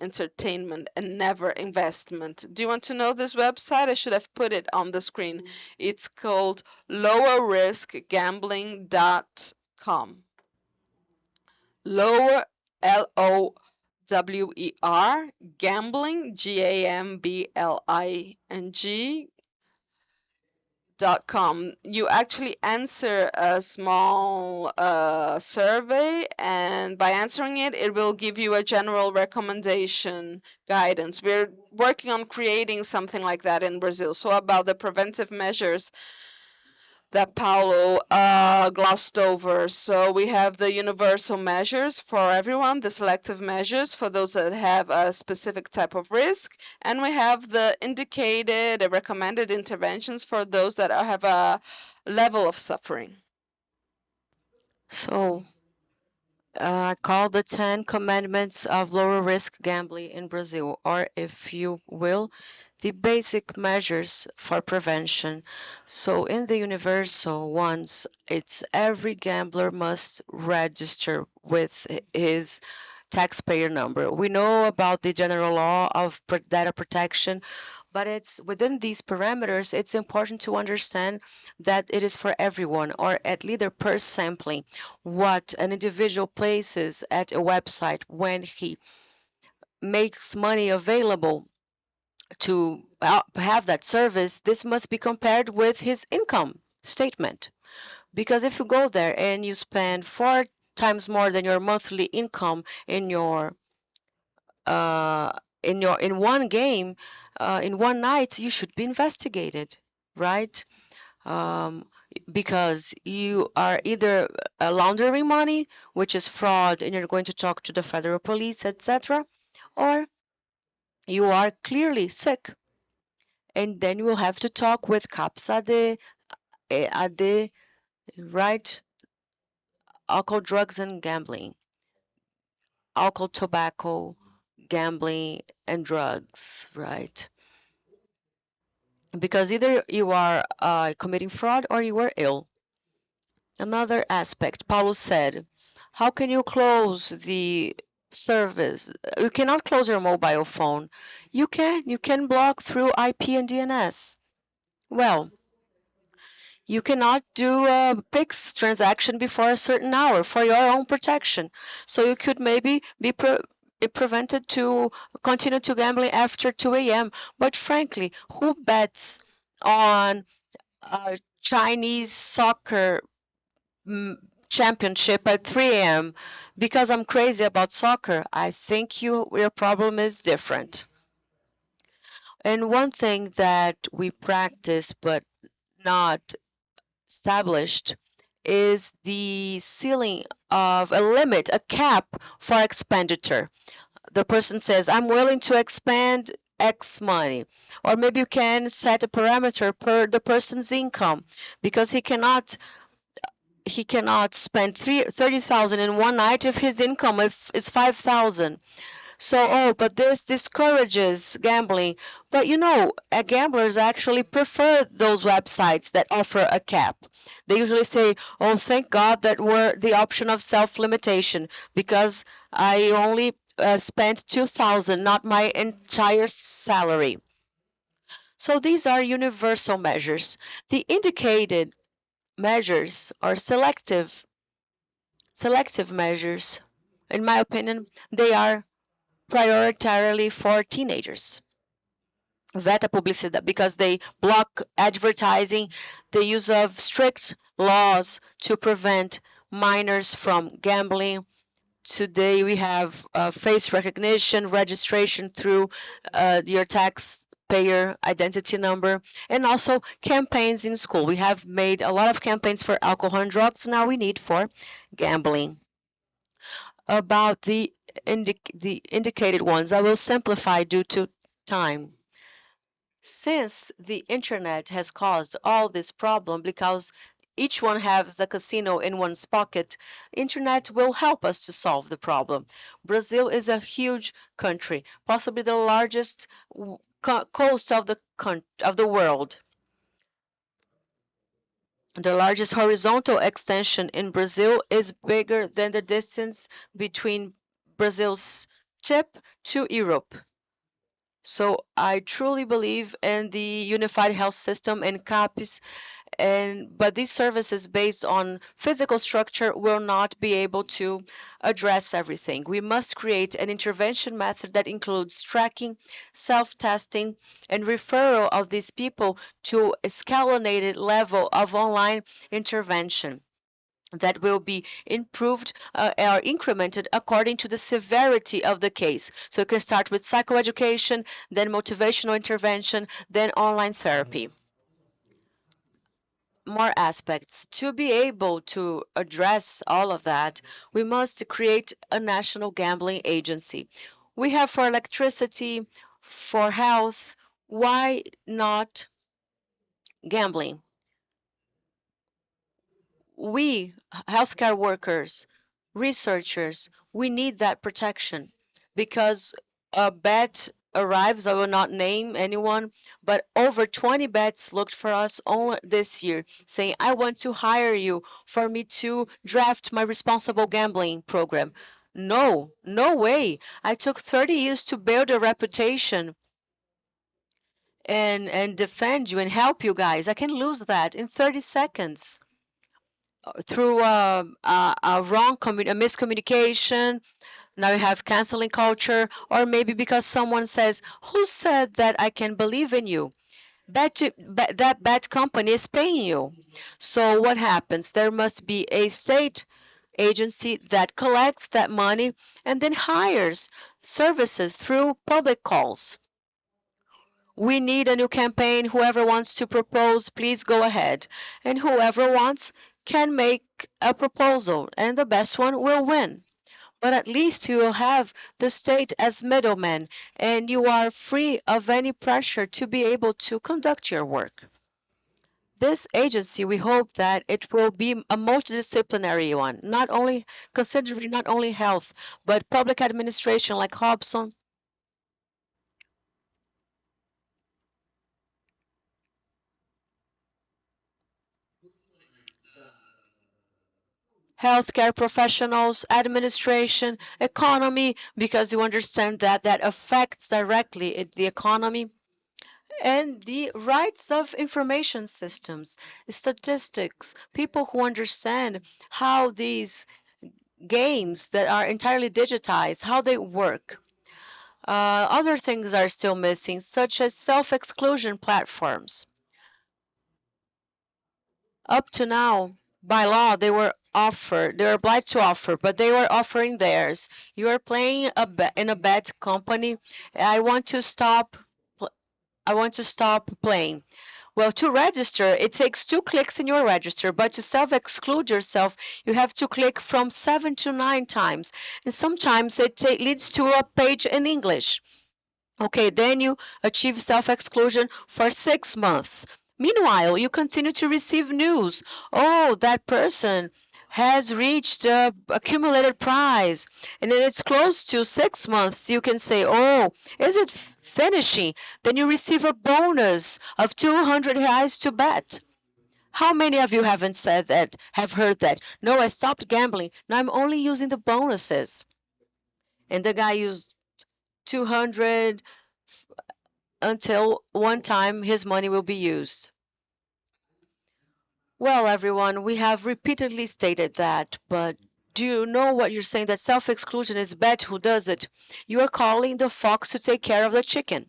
entertainment and never investment. Do you want to know this website? I should have put it on the screen. It's called lowerriskgambling.com. Lower, LOWER, gambling, GAMBLING .com. You actually answer a small survey, and by answering it, it will give you a general recommendation guidance. We're working on creating something like that in Brazil. So about the preventive measures that Paulo glossed over. So we have the universal measures for everyone, the selective measures for those that have a specific type of risk, and we have the indicated and recommended interventions for those that have a level of suffering. So, called the 10 Commandments of Lower Risk Gambling in Brazil, or if you will, the basic measures for prevention. So, in the universal ones, it's every gambler must register with his taxpayer number. We know about the general law of data protection, but it's within these parameters, it's important to understand that it is for everyone, or at least per sampling, what an individual places at a website when he makes money available to have that service. This must be compared with his income statement, because if you go there and you spend 4 times more than your monthly income in in one game, in one night, you should be investigated, right? Um, because you are either laundering money, which is fraud, and you're going to talk to the federal police, etc., or you are clearly sick, and then you will have to talk with CAPS-AD, AD, right? Alcohol, drugs, and gambling. Alcohol, tobacco, gambling, and drugs, right? Because either you are committing fraud or you are ill. Another aspect, Paulo said, how can you close the service? You cannot close your mobile phone. You can block through IP and DNS. Well, you cannot do a PIX transaction before a certain hour for your own protection. So you could maybe be prevented to continue to gambling after 2 a.m. But frankly, who bets on Chinese soccer championship at 3 a.m. because I'm crazy about soccer? I think your problem is different. And one thing that we practice but not established is the ceiling of a limit, a cap for expenditure. The person says, I'm willing to expend X money. Or maybe you can set a parameter per the person's income, because he cannot spend 30,000 in one night if his income is 5,000. So, oh, but this discourages gambling. But you know, gamblers actually prefer those websites that offer a cap. They usually say, oh, thank God that we're the option of self-limitation because I only spent 2,000, not my entire salary. So these are universal measures. The indicated measures are selective measures. In my opinion, they are prioritarily for teenagers. Veta publicidade, because they block advertising, the use of strict laws to prevent minors from gambling. Today we have face recognition, registration through your taxpayer identity number, and also campaigns in school. We have made a lot of campaigns for alcohol and drugs. Now we need for gambling. About the indicated ones, I will simplify due to time. Since the internet has caused all this problem because each one has a casino in one's pocket, internet will help us to solve the problem. Brazil is a huge country, possibly the largest coast of the world. The largest horizontal extension in Brazil is bigger than the distance between Brazil's tip to Europe. So I truly believe in the unified health system and CAPES, but these services based on physical structure will not be able to address everything. We must create an intervention method that includes tracking, self-testing, and referral of these people to a escalated level of online intervention that will be improved or incremented according to the severity of the case. So you can start with psychoeducation, then motivational intervention, then online therapy. More aspects. To be able to address all of that, we must create a national gambling agency. We have for electricity, for health, why not gambling? We, healthcare workers, researchers, we need that protection because a bet arrives. I will not name anyone, but over 20 bets looked for us only this year, saying, I want to hire you for me to draft my responsible gambling program. No, no way. I took 30 years to build a reputation and defend you and help you guys. I can lose that in 30 seconds through a a miscommunication. Now you have canceling culture, or maybe because someone says, "Who said that I can believe in you?" That bad company is paying you. So what happens? There must be a state agency that collects that money and then hires services through public calls. We need a new campaign. Whoever wants to propose, please go ahead. And whoever wants can make a proposal, and the best one will win. But at least you will have the state as middleman, and you are free of any pressure to be able to conduct your work. This agency, we hope that it will be a multidisciplinary one, not only considering not only health, but public administration like Hobson, healthcare professionals, administration, economy, because you understand that that affects directly the economy, and the rights of information systems, statistics, people who understand how these games that are entirely digitized, how they work. Other things are still missing, such as self-exclusion platforms. Up to now, by law, they were obliged to offer, but they were offering theirs. You are playing in a bet company. I want to stop. I want to stop playing. Well, to register, it takes 2 clicks in your register, but to self-exclude yourself, you have to click from 7 to 9 times, and sometimes it leads to a page in English. Okay, then you achieve self-exclusion for 6 months. Meanwhile, you continue to receive news. Oh, that person has reached a accumulated price and it's close to 6 months, you can say, oh, is it finishing? Then you receive a bonus of 200 reais to bet. How many of you haven't said that, have heard that? No, I stopped gambling. Now I'm only using the bonuses. And the guy used 200 until one time his money will be used. Well, everyone, we have repeatedly stated that, but do you know what you're saying? That self-exclusion is bad. Who does it? You are calling the fox to take care of the chicken.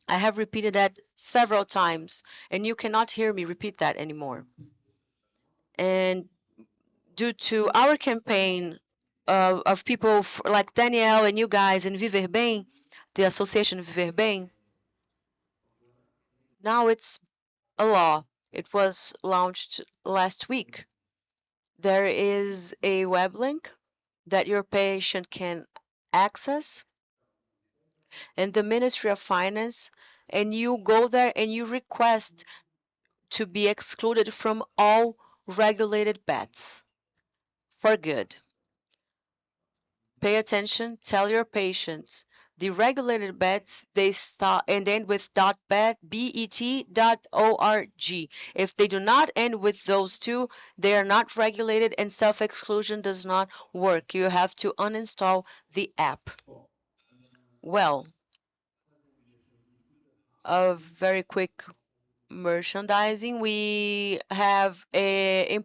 I have repeated that several times, and you cannot hear me repeat that anymore. And due to our campaign of people like Danielle and you guys in Viver Bem, the association Viver Bem, now it's a law. It was launched last week. There is a web link that your patient can access in the Ministry of Finance, and you go there and you request to be excluded from all regulated bets for good. Pay attention, tell your patients the regulated bets they start and end with .bet, bet.org. If they do not end with those two, they are not regulated and self-exclusion does not work. You have to uninstall the app. Well, a very quick merchandising. We have an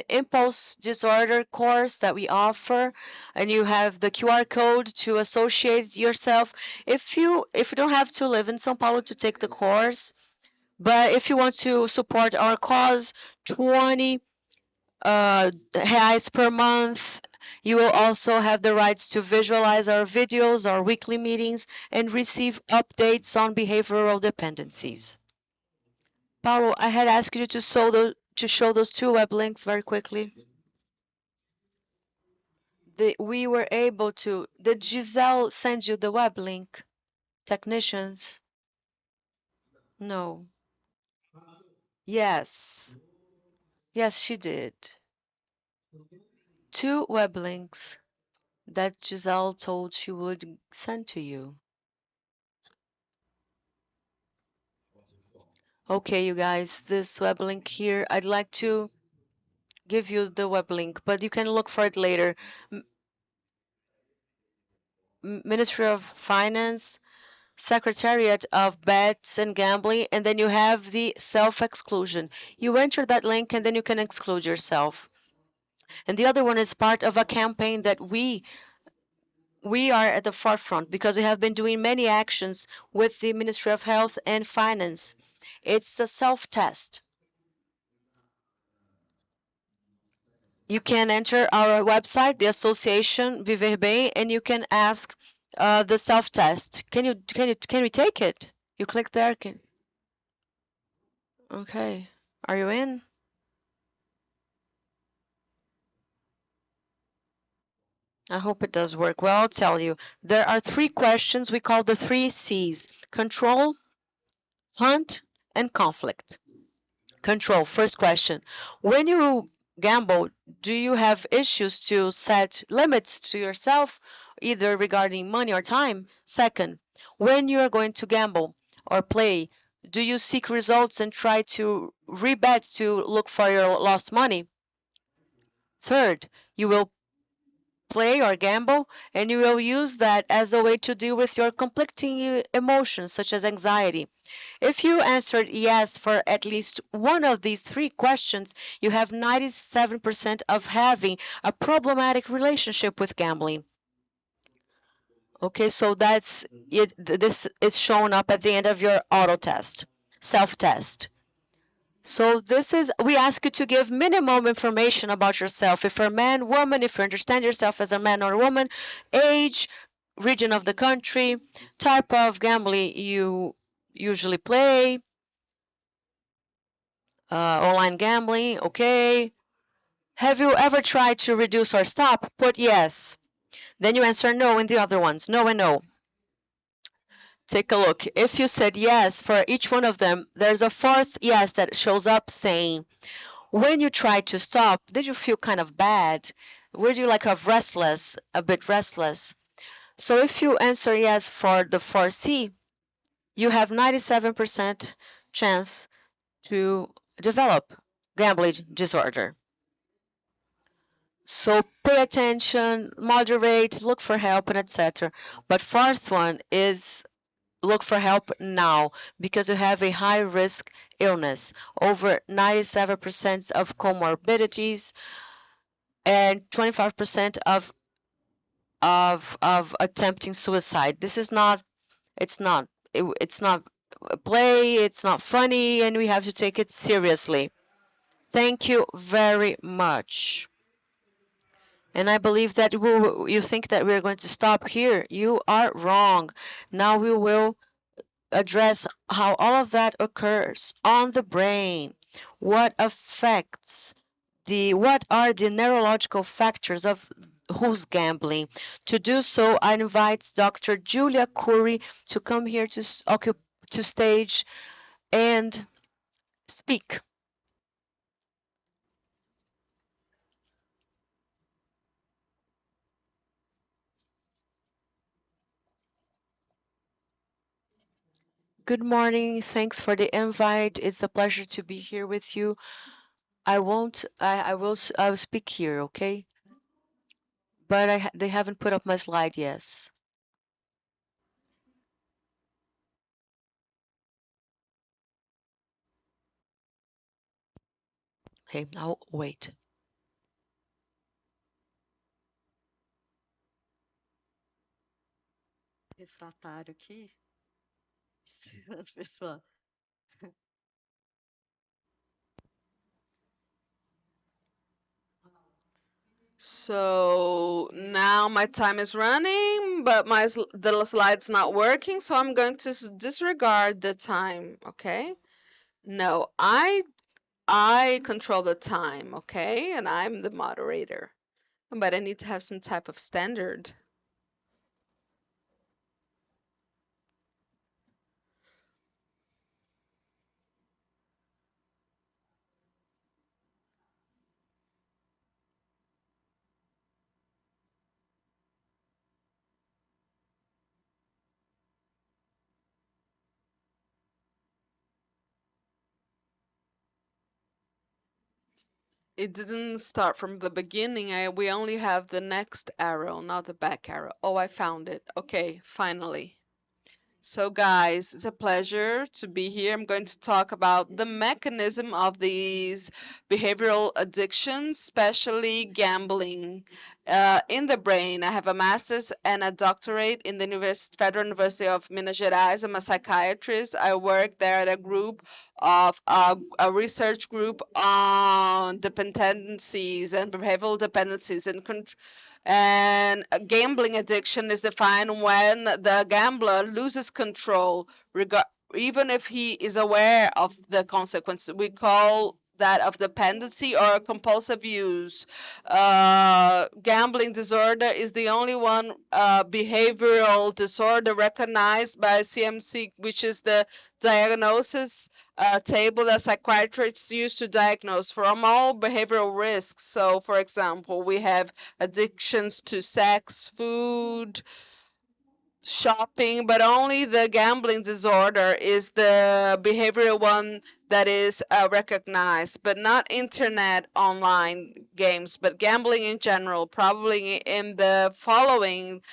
impulse disorder course that we offer, and you have the QR code to associate yourself. If you don't have to live in São Paulo to take the course, but if you want to support our cause, 20 reais per month. You will also have the rights to visualize our videos, our weekly meetings, and receive updates on behavioral dependencies. Paulo, I had asked you to show those two web links very quickly. We were able to. Did Giselle send you the web link? Technicians? No. Yes. Yes, she did. Two web links that Giselle told she would send to you. Okay, you guys, this web link here, I'd like to give you the web link, but you can look for it later. Ministry of Finance, Secretariat of Bets and Gambling, and then you have the self-exclusion. You enter that link and then you can exclude yourself. And the other one is part of a campaign that we are at the forefront because we have been doing many actions with the Ministry of Health and Finance. It's a self-test. You can enter our website, the association Viver Bem, and you can ask the self-test. Can we take it? You click there. Okay. Are you in? I hope it does work. Well, I'll tell you. There are 3 questions we call the 3 C's: control, hunt, and conflict. Control, first question. When you gamble, do you have issues to set limits to yourself, either regarding money or time? Second, when you are going to gamble or play, do you seek results and try to rebet to look for your lost money? Third, you will play or gamble, and you will use that as a way to deal with your conflicting emotions, such as anxiety. If you answered yes for at least one of these 3 questions, you have 97% of having a problematic relationship with gambling. Okay, so that's it. This is shown up at the end of your auto test, self-test. So we ask you to give minimum information about yourself. If you're a man, woman, if you understand yourself as a man or a woman, age, region of the country, type of gambling you usually play, online gambling, okay. Have you ever tried to reduce or stop? Put yes. Then you answer no in the other ones, no and no. Take a look. If you said yes for each one of them, there's a 4th yes that shows up saying, When you tried to stop, did you feel kind of bad? Were you like a bit restless? So if you answer yes for the 4C, you have 97% chance to develop gambling disorder. So pay attention, moderate, look for help, and etc. But fourth one is look for help now because you have a high risk illness, over 97% of comorbidities and 25% of attempting suicide. This is not it's not a play, it's not funny, and we have to take it seriously. Thank you very much. And I believe that you think that we're going to stop here. You are wrong. Now we will address how all of that occurs on the brain. What affects what are the neurological factors of who's gambling? To do so, I invite Dr. Julia Curry to come here to stage and speak. Good morning. Thanks for the invite. It's a pleasure to be here with you. I will speak here, okay? But they haven't put up my slide yet. Okay, I'll wait. Refratário aqui. Pessoal. So now my time is running, but the slide's not working, so I'm going to disregard the time, okay? No, I control the time, okay? And I'm the moderator. But I need to have some type of standard. It didn't start from the beginning. We only have the next arrow, not the back arrow. Oh, I found it. Okay, finally. So, guys, it's a pleasure to be here. I'm going to talk about the mechanism of these behavioral addictions, especially gambling, in the brain. I have a master's and a doctorate in the Federal University of Minas Gerais. I'm a psychiatrist. I work there at a group of a research group on dependencies and behavioral dependencies and gambling addiction is defined when the gambler loses control, even if he is aware of the consequences. We call that of dependency or compulsive use. Gambling disorder is the only one behavioral disorder recognized by CMC, which is the diagnosis table that psychiatrists use to diagnose from all behavioral risks. So, for example, we have addictions to sex, food, shopping, but only the gambling disorder is the behavioral one that is recognized, but not internet online games, but gambling in general. Probably in the following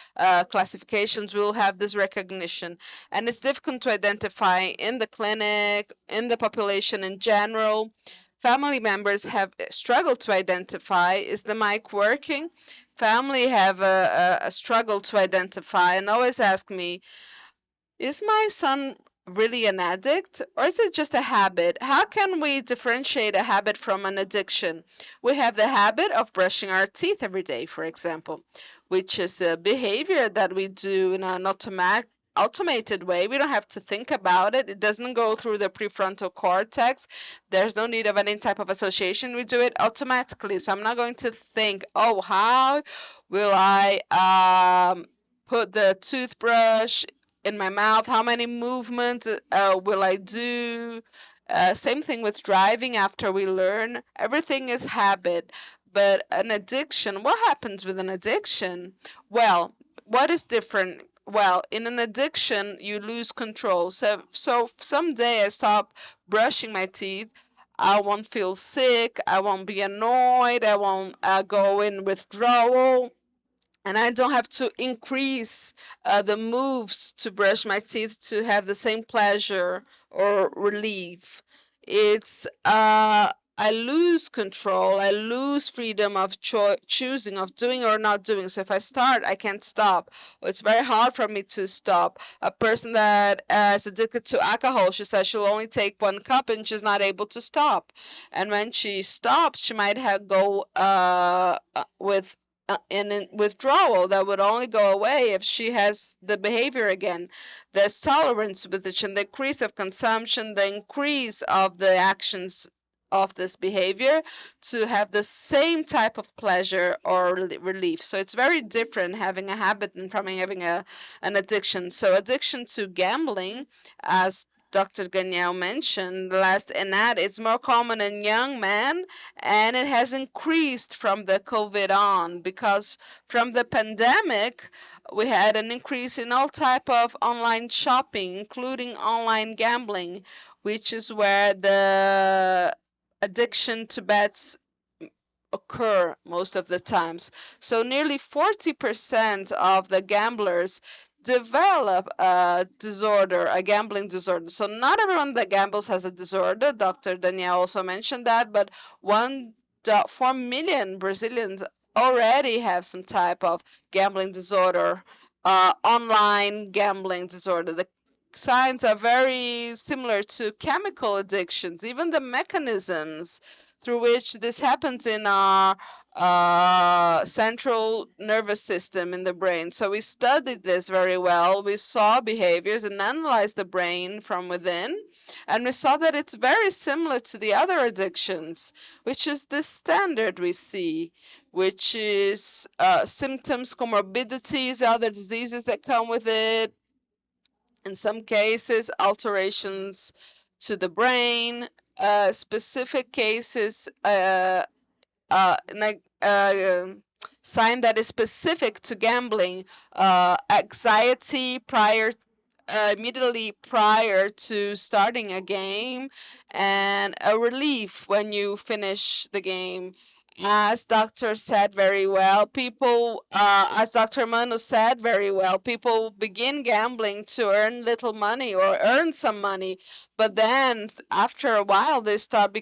classifications, we'll have this recognition. And it's difficult to identify in the clinic, in the population in general. Family members have struggled to identify, is the mic working? Family have a struggle to identify and always ask me, is my son really an addict or is it just a habit? How can we differentiate a habit from an addiction? We have the habit of brushing our teeth every day, for example, which is a behavior that we do in an automated way. We don't have to think about it. It doesn't go through the prefrontal cortex. There's no need of any type of association. We do it automatically. So I'm not going to think, oh, how will I put the toothbrush in my mouth? How many movements will I do? Same thing with driving after we learn. Everything is habit. But an addiction, what happens with an addiction? Well, what is different? Well, in an addiction, you lose control. So someday I stop brushing my teeth. I won't feel sick. I won't be annoyed. I won't go in withdrawal, and I don't have to increase the moves to brush my teeth to have the same pleasure or relief. It's I lose control. I lose freedom of choosing of doing or not doing. So if I start, I can't stop. It's very hard for me to stop. A person that is addicted to alcohol, she says she'll only take 1 cup and she's not able to stop. And when she stops, she might have go with in withdrawal that would only go away if she has the behavior again. There's tolerance with it, and the increase of consumption, the increase of the actions of this behavior to have the same type of pleasure or relief. So it's very different having a habit and from having an addiction. So addiction to gambling, as Dr. Ganyel mentioned last in that, it's more common in young men, and it has increased from the COVID on because from the pandemic we had an increase in all type of online shopping, including online gambling, which is where the addiction to bets occur most of the times. So nearly 40% of the gamblers develop a disorder, a gambling disorder. So not everyone that gambles has a disorder. Dr. Danielle also mentioned that, but 1.4 million Brazilians already have some type of gambling disorder, online gambling disorder. The signs are very similar to chemical addictions, even the mechanisms through which this happens in our central nervous system in the brain. So we studied this very well. We saw behaviors and analyzed the brain from within, and we saw that it's very similar to the other addictions, which is the standard we see, which is symptoms, comorbidities, other diseases that come with it, in some cases, alterations to the brain, specific cases, like sign that is specific to gambling, anxiety immediately prior to starting a game, and a relief when you finish the game. As Dr. said very well, as Dr. Mano said very well, people begin gambling to earn little money or earn some money, but then after a while they start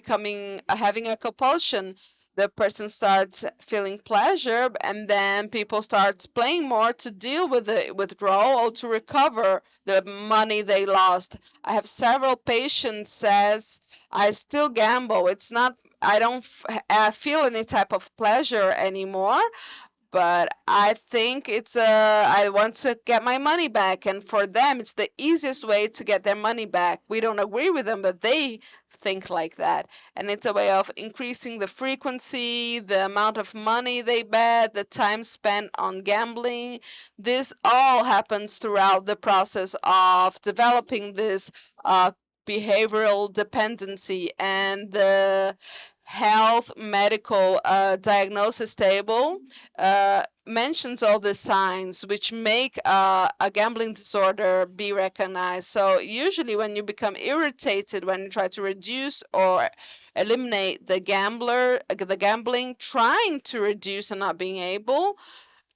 having a compulsion. The person starts feeling pleasure, and then people start playing more to deal with the withdrawal or to recover the money they lost. I have several patients says, I still gamble. It's not, I don't feel any type of pleasure anymore, but I think I want to get my money back, and for them it's the easiest way to get their money back. We don't agree with them, but they think like that, and it's a way of increasing the frequency, the amount of money they bet, the time spent on gambling. This all happens throughout the process of developing this behavioral dependency, and the health medical diagnosis table mentions all the signs which make a gambling disorder be recognized. So usually when you become irritated, when you try to reduce or eliminate the gambling, trying to reduce and not being able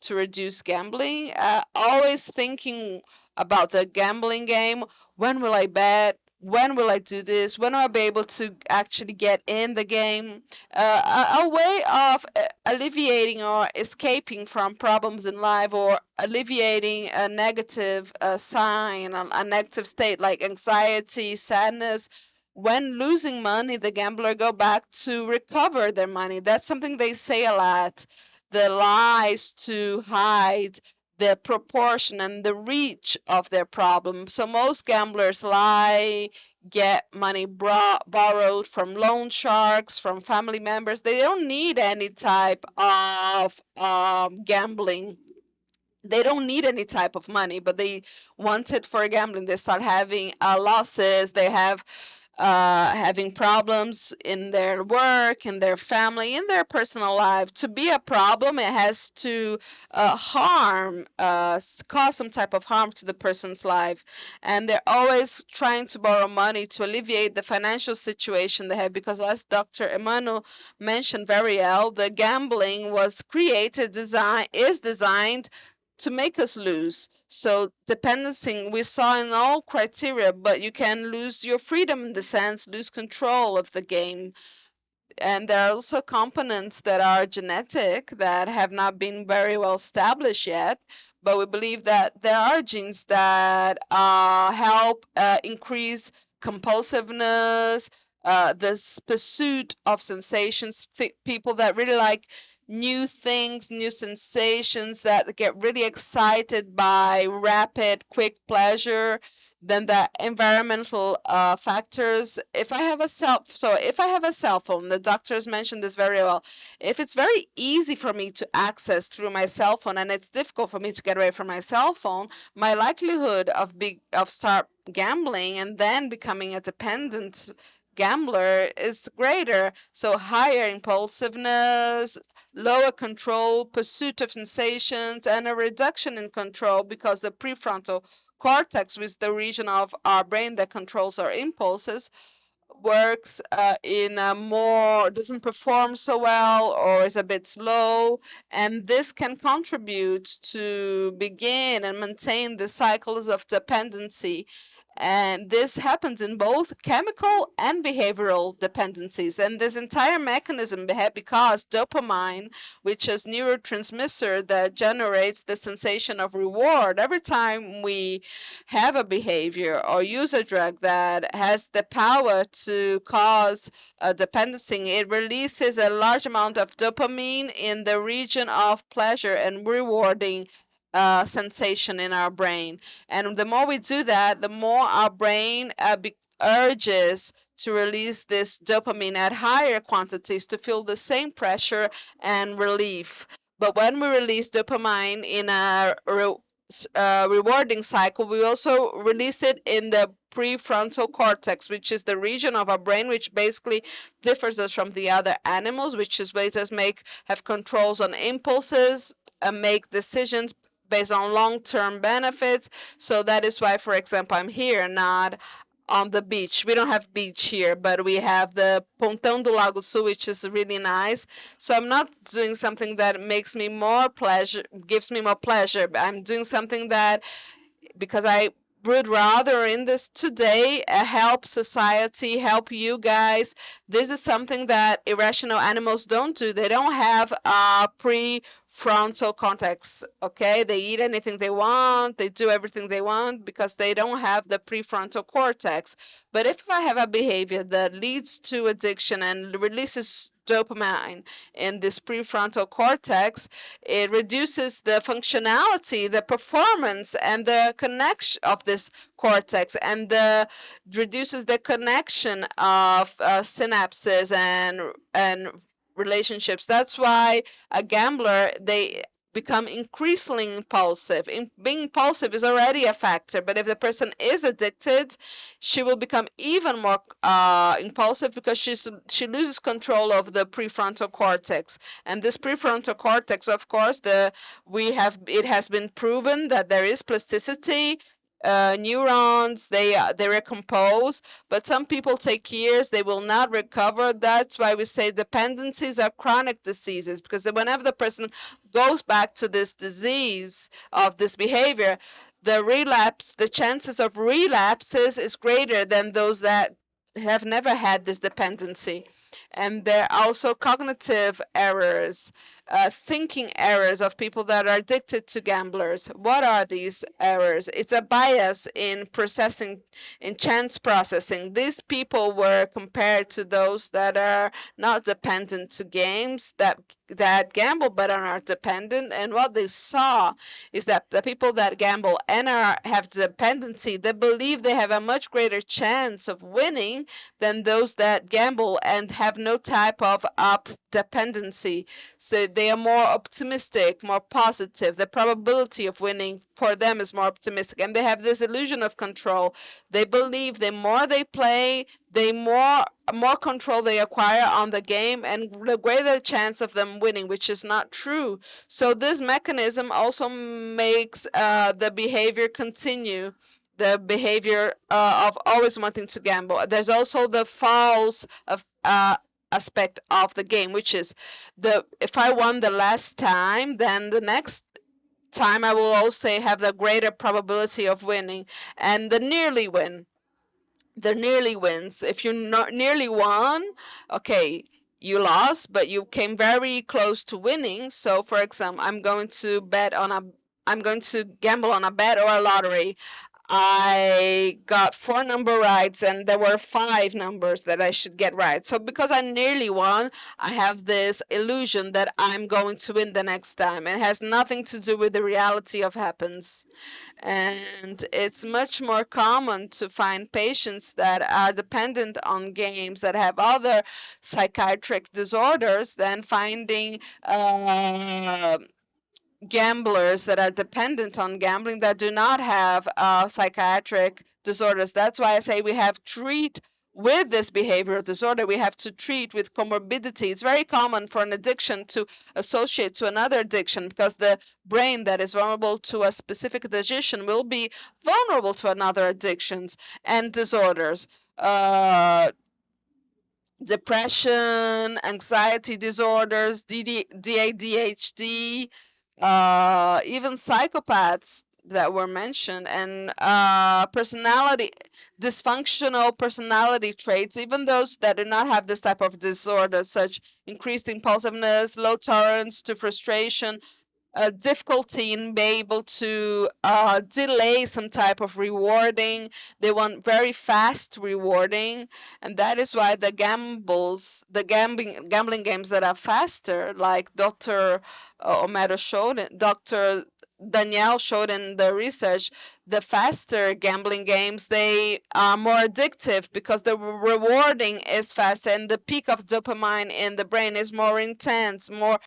to reduce gambling, always thinking about the gambling game. When will I bet? When will I do this? When will I be able to actually get in the game? A way of alleviating or escaping from problems in life, or alleviating a negative sign, a negative state like anxiety, sadness. When losing money, the gambler go back to recover their money. That's something they say a lot. The lies to hide the proportion and the reach of their problem. So most gamblers lie, get money borrowed from loan sharks, from family members. They don't need any type of gambling. They don't need any type of money, but they want it for gambling. They start having losses. They have having problems in their work, in their family, in their personal life. To be a problem, it has to cause some type of harm to the person's life. And they're always trying to borrow money to alleviate the financial situation they have, because as Dr. Emmanuel mentioned very well, the gambling was created, is designed to make us lose. So dependency we saw in all criteria, but you can lose your freedom in the sense, lose control of the game. And there are also components that are genetic that have not been very well established yet, but we believe that there are genes that help increase compulsiveness, this pursuit of sensations, people that really like new things, new sensations, that get really excited by rapid, quick pleasure. Then the environmental factors. If I have a cell phone, the doctors mentioned this very well. If it's very easy for me to access through my cell phone and it's difficult for me to get away from my cell phone, my likelihood of start gambling and then becoming a dependent gambler is greater. So higher impulsiveness, lower control, pursuit of sensations, and a reduction in control, because the prefrontal cortex, which is the region of our brain that controls our impulses, works in a more, doesn't perform so well, or is a bit slow, and this can contribute to begin and maintain the cycles of dependency. And this happens in both chemical and behavioral dependencies. And this entire mechanism because dopamine, which is neurotransmitter that generates the sensation of reward every time we have a behavior or use a drug that has the power to cause a dependency, it releases a large amount of dopamine in the region of pleasure and rewarding sensation in our brain. And the more we do that, the more our brain urges to release this dopamine at higher quantities to feel the same pressure and relief. But when we release dopamine in a rewarding cycle, we also release it in the prefrontal cortex, which is the region of our brain which basically differs us from the other animals, which is let us have controls on impulses and make decisions based on long-term benefits. So that is why, for example, I'm here, not on the beach. We don't have beach here, but we have the Pontão do Lago Sul, which is really nice. So I'm not doing something that makes me more pleasure, gives me more pleasure. I'm doing something that, because I would rather in this today help society, help you guys. This is something that irrational animals don't do. They don't have a prefrontal cortex. Okay, they eat anything they want, they do everything they want because they don't have the prefrontal cortex. But if I have a behavior that leads to addiction and releases dopamine in this prefrontal cortex, it reduces the functionality, the performance, and the connection of this cortex, and reduces the connection of synapses and relationships. That's why a gambler, they become increasingly impulsive. Being impulsive is already a factor, but if the person is addicted, she will become even more impulsive because she loses control of the prefrontal cortex. And this prefrontal cortex, of course, it has been proven that there is plasticity. Neurons, they recompose, but some people take years, they will not recover. That's why we say dependencies are chronic diseases, because whenever the person goes back to this disease of this behavior, the chances of relapses is greater than those that have never had this dependency. And there are also cognitive errors, thinking errors of people that are addicted to gamblers. What are these errors? It's a bias in processing, in chance processing. These people were compared to those that are not dependent to games, that gamble but are not dependent. And what they saw is that the people that gamble and have dependency, they believe they have a much greater chance of winning than those that gamble and have no type of up dependency. So they are more optimistic, more positive. The probability of winning for them is more optimistic, and they have this illusion of control. They believe the more they play, the more control they acquire on the game, and the greater chance of them winning, which is not true. So this mechanism also makes the behavior continue, the behavior of always wanting to gamble. There's also the false of aspect of the game, which is the if I won the last time, then the next time I will also have the greater probability of winning, and the nearly win. The nearly wins. If you not nearly won, okay, you lost, but you came very close to winning. So, for example, I'm going to gamble on a bet or a lottery. I got 4 number rights and there were 5 numbers that I should get right. So because I nearly won, I have this illusion that I'm going to win the next time. It has nothing to do with the reality of happens. And it's much more common to find patients that are dependent on games that have other psychiatric disorders than finding gamblers that are dependent on gambling that do not have psychiatric disorders. That's why I say we have treat with this behavioral disorder, we have to treat with comorbidity. It's very common for an addiction to associate to another addiction because the brain that is vulnerable to a specific addiction will be vulnerable to another addictions and disorders. Depression, anxiety disorders, ADHD, even psychopaths that were mentioned, and personality, dysfunctional personality traits, even those that do not have this type of disorder, such increased impulsiveness, low tolerance to frustration, difficulty in being able to delay some type of rewarding. They want very fast rewarding, and that is why the gambling games that are faster, like Dr. Omero showed, Dr. Danielle showed in the research, the faster gambling games, they are more addictive because the rewarding is faster and the peak of dopamine in the brain is more intense, more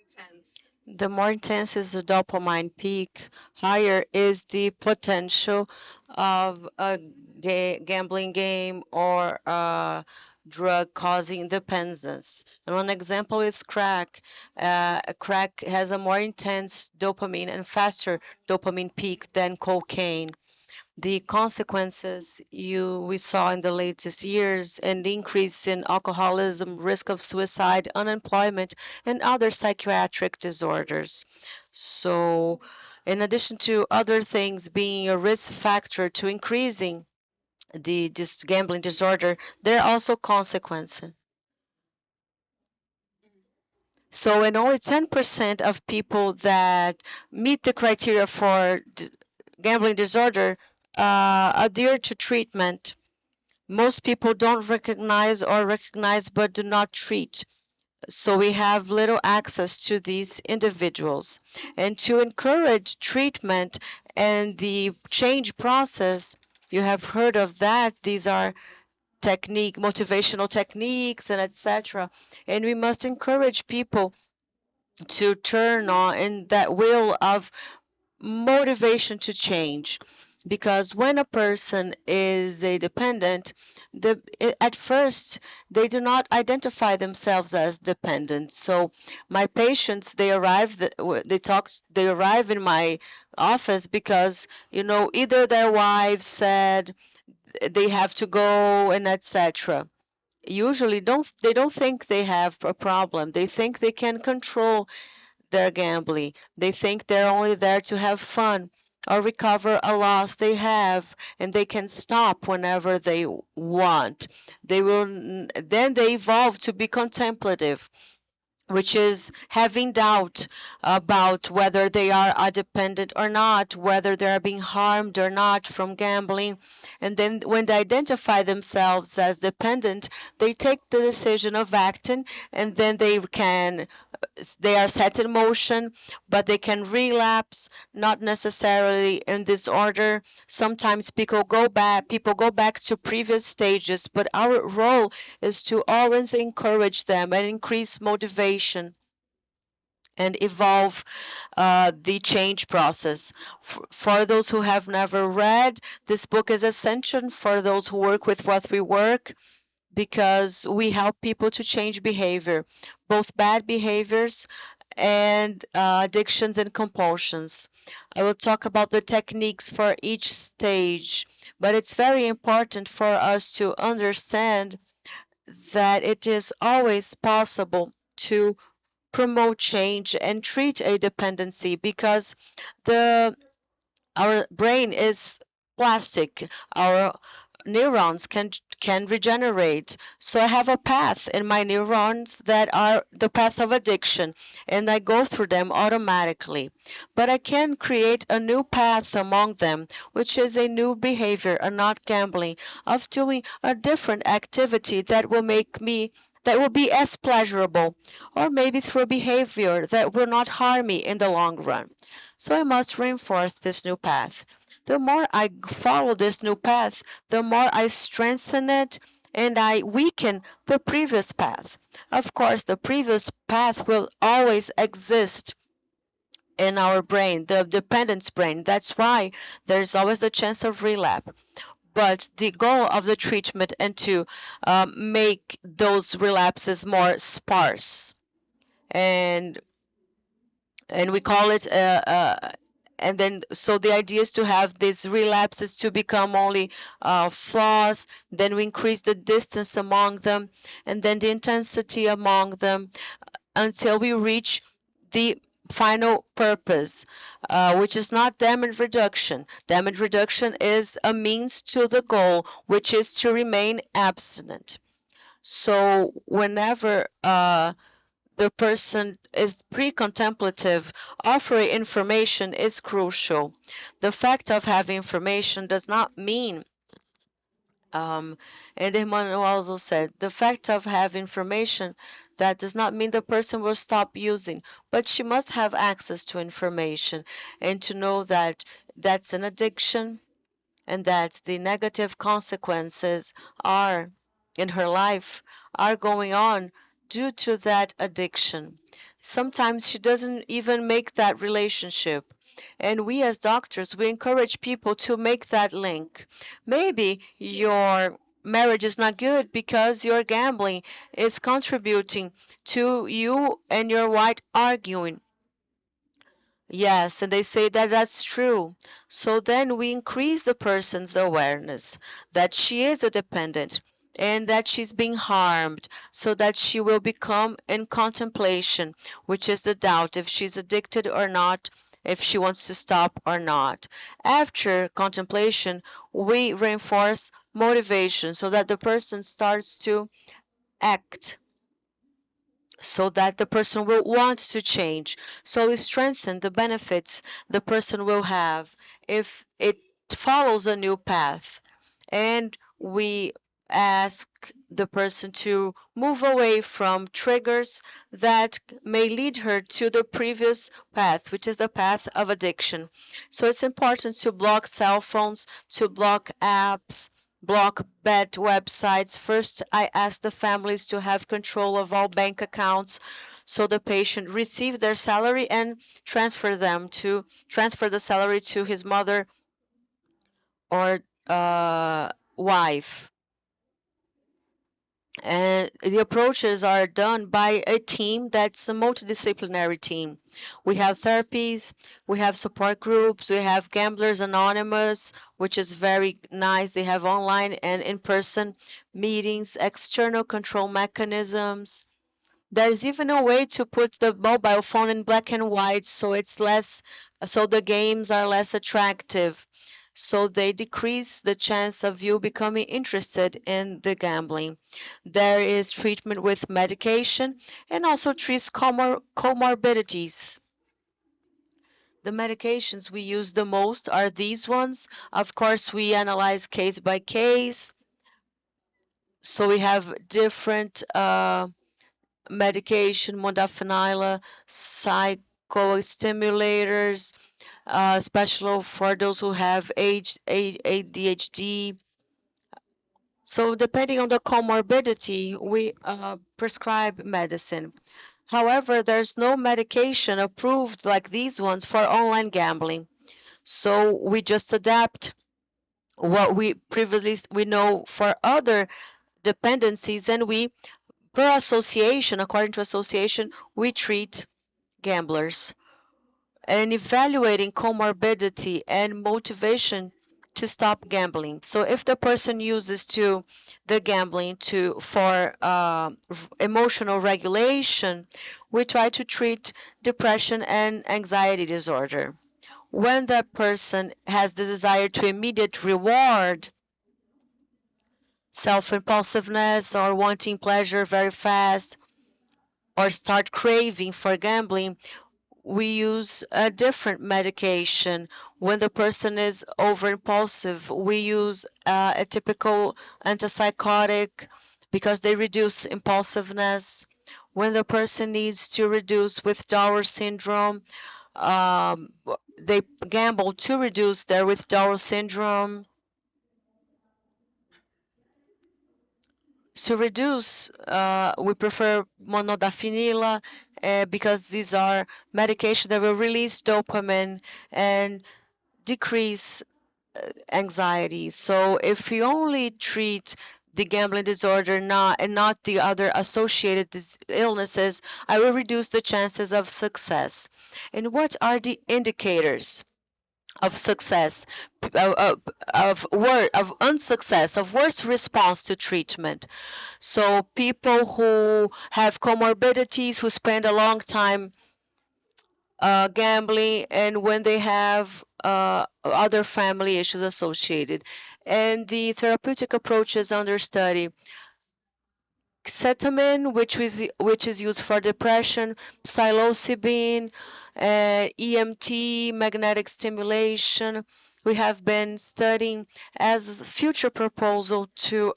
intense. The more intense is the dopamine peak, higher is the potential of a gambling game or a drug causing dependence. And one example is crack. Crack has a more intense dopamine and faster dopamine peak than cocaine. The consequences we saw in the latest years, an increase in alcoholism, risk of suicide, unemployment, and other psychiatric disorders. So, in addition to other things being a risk factor to increasing this gambling disorder, there are also consequences. So, in only 10% of people that meet the criteria for gambling disorder adhere to treatment. Most people don't recognize or recognize but do not treat. So we have little access to these individuals. And to encourage treatment and the change process, you have heard of that. These are motivational techniques and etc. And we must encourage people to turn on in that will of motivation to change, because when a person is a dependent, at first they do not identify themselves as dependent. So my patients, they arrive in my office because either their wives said they have to go and etc. Usually they don't think they have a problem. They think they can control their gambling. They think they're only there to have fun or recover a loss they have, and they can stop whenever they want. Then they evolve to be contemplative, which is having doubt about whether they are a dependent or not, whether they are being harmed or not from gambling. And then when they identify themselves as dependent, they take the decision of acting, and then they can they are set in motion, but they can relapse, not necessarily in this order. Sometimes people go back to previous stages, but our role is to always encourage them and increase motivation and evolve the change process. For those who have never read, this book is essential for those who work with what we work, because we help people to change behavior, both bad behaviors and addictions and compulsions. I will talk about the techniques for each stage, but it's very important for us to understand that it is always possible to promote change and treat a dependency, because the our brain is plastic. Our neurons can regenerate. So I have a path in my neurons that are the path of addiction, and I go through them automatically. But I can create a new path among them, which is a new behavior, a not gambling, of doing a different activity that will make me that will be as pleasurable, or maybe through a behavior that will not harm me in the long run. So I must reinforce this new path. The more I follow this new path, the more I strengthen it and I weaken the previous path. Of course, the previous path will always exist in our brain, the dependence brain. That's why there's always the chance of relapse. But the goal of the treatment and to make those relapses more sparse, and we call it and then so the idea is to have these relapses to become only flaws, then we increase the distance among them and then the intensity among them until we reach the final purpose, which is not damage reduction. Damage reduction is a means to the goal, which is to remain abstinent. So whenever the person is pre-contemplative, offering information is crucial. The fact of having information does not mean, and Emmanuel also said, the fact of having information, that does not mean the person will stop using, but she must have access to information and to know that that's an addiction and that the negative consequences are in her life are going on due to that addiction. Sometimes she doesn't even make that relationship. And we as doctors, we encourage people to make that link. Maybe your marriage is not good because your gambling is contributing to you and your wife arguing. Yes, and they say that that's true. So then we increase the person's awareness that she is a dependent and that she's being harmed, so that she will become in contemplation, which is the doubt if she's addicted or not, if she wants to stop or not. After contemplation, we reinforce motivation so that the person starts to act, so that the person will want to change. So we strengthen the benefits the person will have if it follows a new path. And we ask the person to move away from triggers that may lead her to the previous path, which is the path of addiction. So it's important to block cell phones, to block apps, block bad websites. First, I ask the families to have control of all bank accounts so the patient receives their salary and transfer the salary to his mother or wife. And the approaches are done by a team that's a multidisciplinary team. We have therapies, we have support groups, we have Gamblers Anonymous, which is very nice. They have online and in-person meetings, external control mechanisms. There's even a way to put the mobile phone in black and white so the games are less attractive. So they decrease the chance of you becoming interested in the gambling. There is treatment with medication and also treats comorbidities. The medications we use the most are these ones. Of course, we analyze case by case. So we have different medication, modafinil, psychostimulators, especially for those who have ADHD. So depending on the comorbidity, we prescribe medicine. However, there's no medication approved like these ones for online gambling. So we just adapt what we previously we know for other dependencies, and we, per association, according to association, we treat gamblers. And evaluating comorbidity and motivation to stop gambling. So if the person uses the gambling for emotional regulation, we try to treat depression and anxiety disorder. When that person has the desire to immediate reward, self-impulsiveness, or wanting pleasure very fast, or start craving for gambling, we use a different medication. When the person is over impulsive, we use a typical antipsychotic because they reduce impulsiveness. When the person needs to reduce withdrawal syndrome, um, they gamble to reduce their withdrawal syndrome. To reduce, we prefer modafinil because these are medications that will release dopamine and decrease anxiety. So if you only treat the gambling disorder and not the other associated illnesses, I will reduce the chances of success. And what are the indicators of success, of unsuccess, of worse response to treatment? So people who have comorbidities, who spend a long time gambling, and when they have other family issues associated. And the therapeutic approaches under study: ketamine, which is used for depression, psilocybin, EMT, magnetic stimulation. We have been studying as future proposal to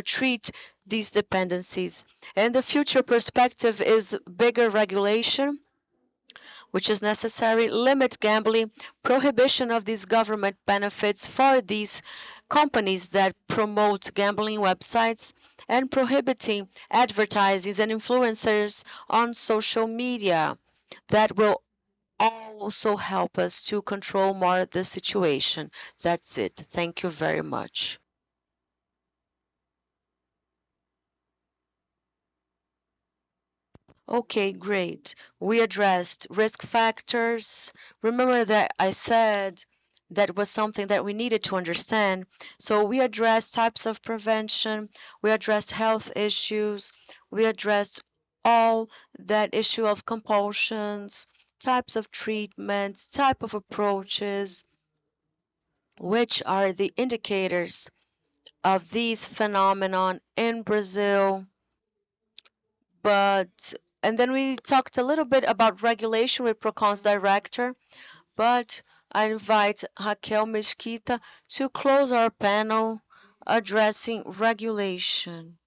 treat these dependencies. And the future perspective is bigger regulation, which is necessary, limit gambling, prohibition of these government benefits for these companies that promote gambling websites, and prohibiting advertisings and influencers on social media. That will also help us to control more the situation. That's it. Thank you very much. Okay, great. We addressed risk factors. Remember that I said that was something that we needed to understand. So we addressed types of prevention, we addressed health issues, we addressed all that issue of compulsions, types of treatments, type of approaches, which are the indicators of these phenomenon in Brazil. But and then we talked a little bit about regulation with Procon's director, but I invite Raquel Mesquita to close our panel addressing regulation.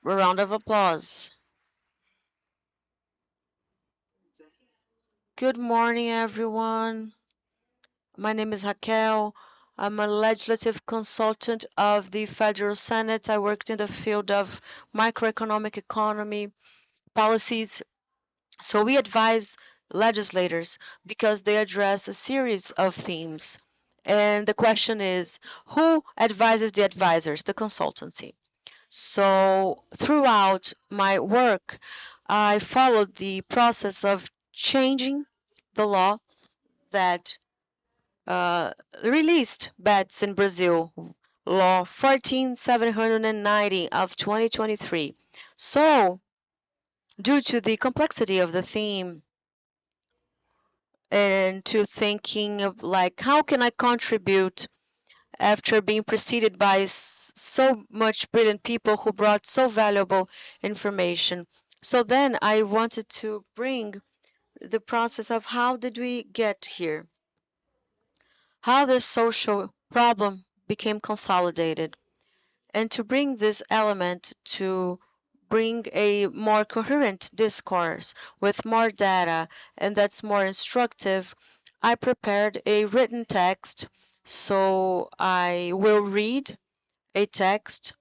A round of applause. Good morning, everyone. My name is Raquel. I'm a legislative consultant of the Federal Senate. I worked in the field of microeconomic economy policies. So we advise legislators because they address a series of themes. And the question is, who advises the advisors, the consultancy? So throughout my work, I followed the process of changing the law that released bets in Brazil, Law 14790 of 2023. So, due to the complexity of the theme, and to thinking of like how can I contribute after being preceded by so much brilliant people who brought so valuable information. So then I wanted to bring the process of how did we get here? How this social problem became consolidated. And to bring this element to bring a more coherent discourse with more data and that's more instructive, I prepared a written text. So I will read a text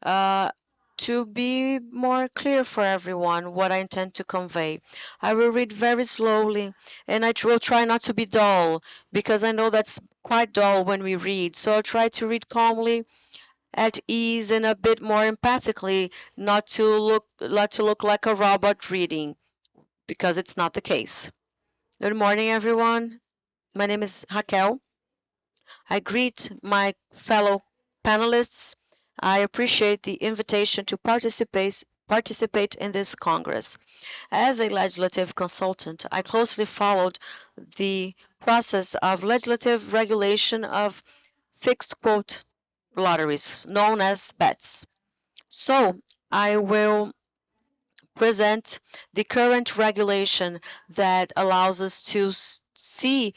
to be more clear for everyone what I intend to convey. I will read very slowly and I will try not to be dull because I know that's quite dull when we read. So I'll try to read calmly, at ease, and a bit more empathically, not to look like a robot reading because it's not the case. Good morning, everyone. My name is Raquel. I greet my fellow panelists. I appreciate the invitation to participate in this Congress. As a legislative consultant, I closely followed the process of legislative regulation of fixed quote lotteries, known as bets. So I will present the current regulation that allows us to see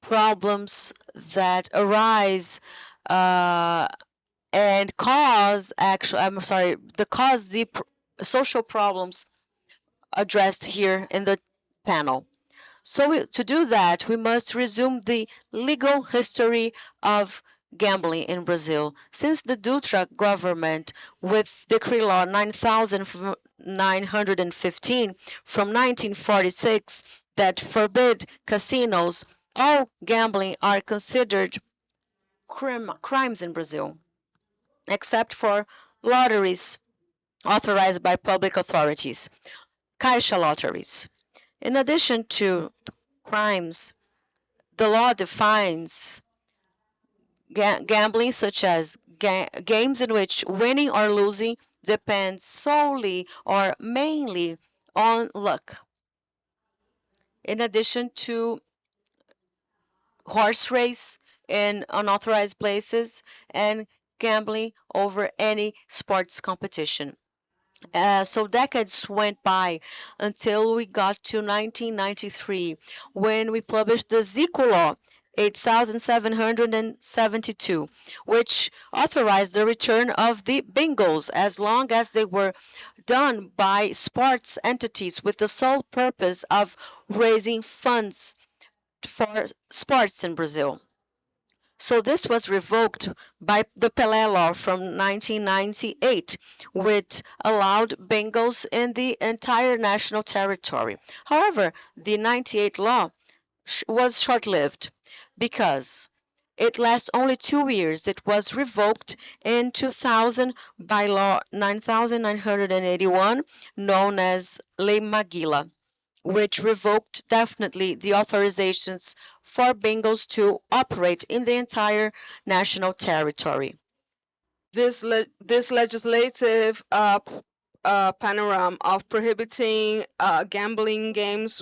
problems that arise and cause actually I'm sorry the cause the social problems addressed here in the panel. So to do that, we must resume the legal history of gambling in Brazil. Since the Dutra government, with Decree Law 9915 from 1946 that forbid casinos, all gambling are considered crimes in Brazil, except for lotteries authorized by public authorities, caixa lotteries. In addition to crimes, the law defines gambling such as games in which winning or losing depends solely or mainly on luck. In addition to horse race in unauthorized places and gambling over any sports competition. So decades went by until we got to 1993 when we published the Zico Law 8772, which authorized the return of the bingos as long as they were done by sports entities with the sole purpose of raising funds for sports in Brazil. So this was revoked by the Pelé Law from 1998, which allowed bingos in the entire national territory. However, the 98 law was short-lived because it lasted only 2 years. It was revoked in 2000 by Law 9981, known as Lei Maguila, which revoked definitely the authorizations for bingos to operate in the entire national territory. This legislative panorama of prohibiting gambling games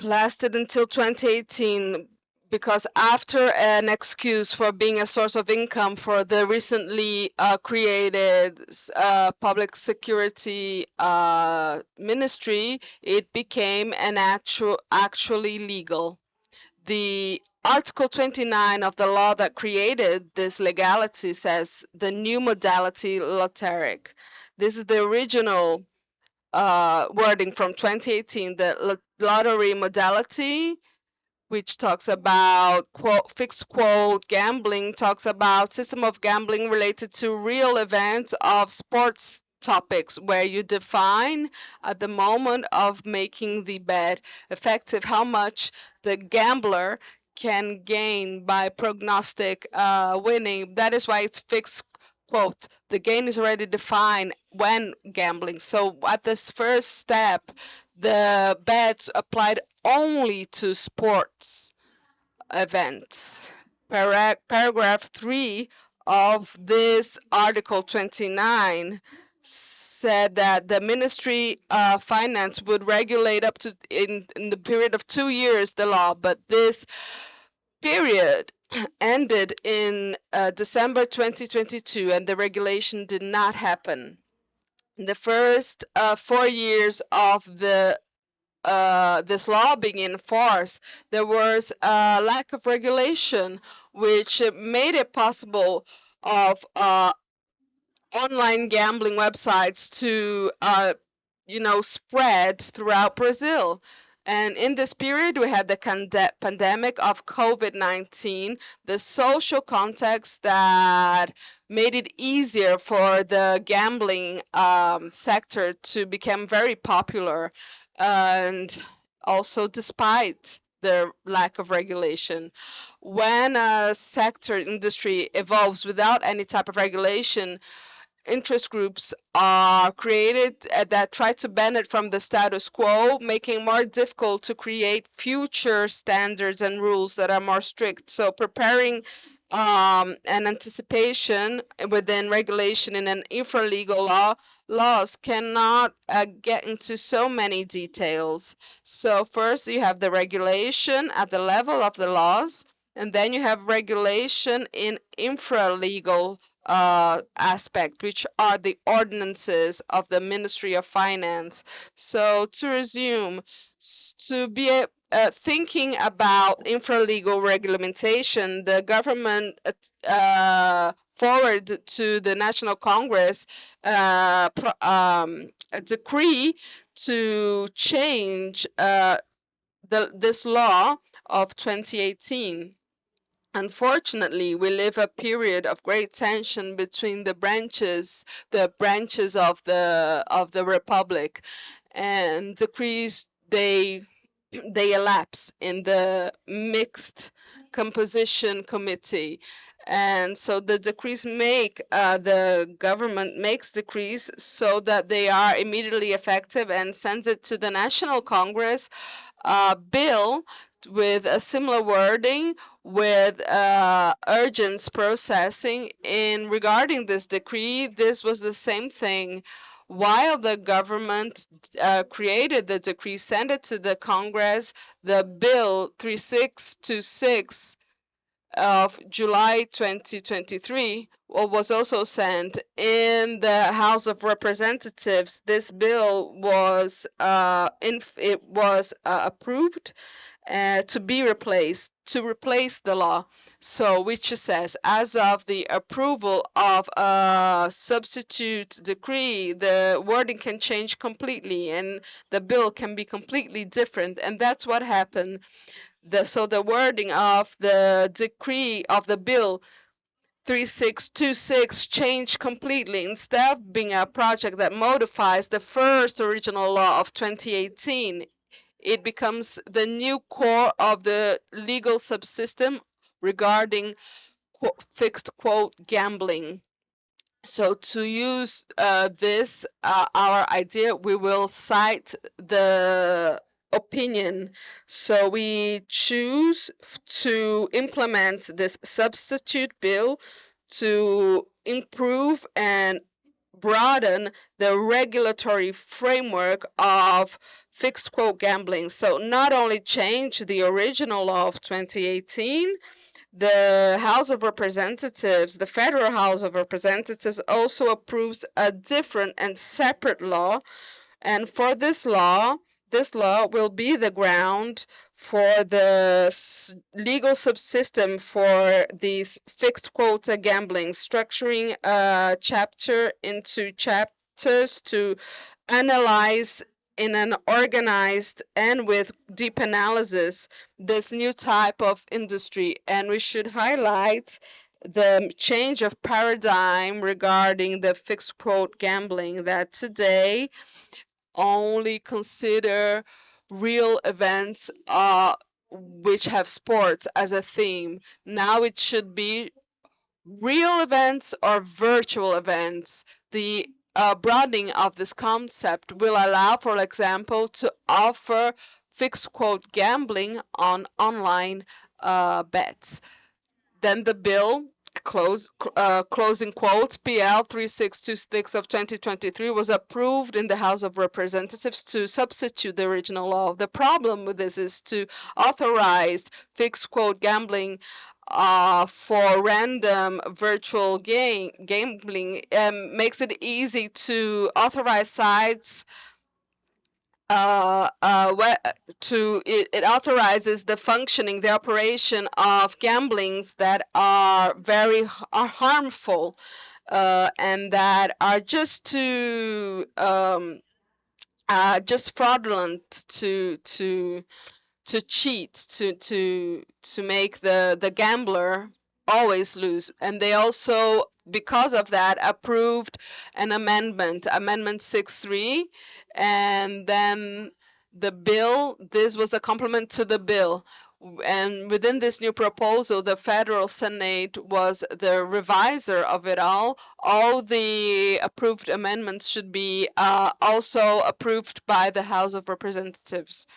lasted until 2018 because after an excuse for being a source of income for the recently created public security ministry, it became an actually legal. The Article 29 of the law that created this legality says the new modality lotteric. This is the original wording from 2018, the lottery modality, which talks about fixed quote gambling, talks about system of gambling related to real events of sports topics where you define at the moment of making the bet effective how much the gambler can gain by prognostic winning. That is why it's fixed quote. The gain is already defined when gambling. So at this first step, the bets applied only to sports events. Paragraph 3 of this Article 29 said that the Ministry of Finance would regulate up to in the period of 2 years the law, but this period ended in December 2022 and the regulation did not happen. In the first 4 years of this law being in force, there was a lack of regulation which made it possible of online gambling websites to spread throughout Brazil. And in this period, we had the pandemic of COVID-19, the social context that made it easier for the gambling sector to become very popular. And also, despite the lack of regulation, when a sector industry evolves without any type of regulation, interest groups are created that try to benefit from the status quo, making more difficult to create future standards and rules that are more strict. So preparing an anticipation within regulation in an infra-legal laws cannot get into so many details. So first you have the regulation at the level of the laws, and then you have regulation in infra-legal aspect, which are the ordinances of the Ministry of Finance. So to resume, to be thinking about infra-legal regulation, the government forward to the National Congress a decree to change this law of 2018. Unfortunately, we live a period of great tension between the branches of the republic, and decrees they elapse in the mixed composition committee. And so the decrees the government makes decrees so that they are immediately effective and sends it to the National Congress, bill with a similar wording, with urgent processing. In regarding this decree, this was the same thing. While the government created the decree, sent it to the Congress, the bill 3626 of July 2023 was also sent in the House of Representatives. This bill was approved to replace the law. So which says, as of the approval of a substitute decree, the wording can change completely and the bill can be completely different. And that's what happened. So the wording of the decree of the bill 3626 changed completely. Instead of being a project that modifies the first original law of 2018, it becomes the new core of the legal subsystem regarding fixed quote gambling. So to use our idea, we will cite the opinion. So we choose to implement this substitute bill to improve and broaden the regulatory framework of fixed quote gambling. So not only change the original law of 2018, the House of Representatives, the Federal House of Representatives, also approves a different and separate law. And for this law will be the ground for the legal subsystem for these fixed quota gambling, structuring a chapter into chapters to analyze in an organized and with deep analysis this new type of industry. And we should highlight the change of paradigm regarding the fixed quote gambling, that today only consider real events which have sports as a theme. Now it should be real events or virtual events. The broadening of this concept will allow, for example, to offer fixed quote gambling on online bets. Then the bill, closing quotes, PL 3626 of 2023 was approved in the House of Representatives to substitute the original law. The problem with this is to authorize fixed quote gambling for random virtual gambling makes it easy to authorize sites it authorizes the functioning, the operation of gamblings that are very are harmful, and that are just fraudulent to cheat, to make the gambler always lose. And they also, because of that, approved an amendment 6.3, and then the bill, this was a complement to the bill. And within this new proposal, the federal senate was the reviser of it all. All the approved amendments should be also approved by the House of Representatives.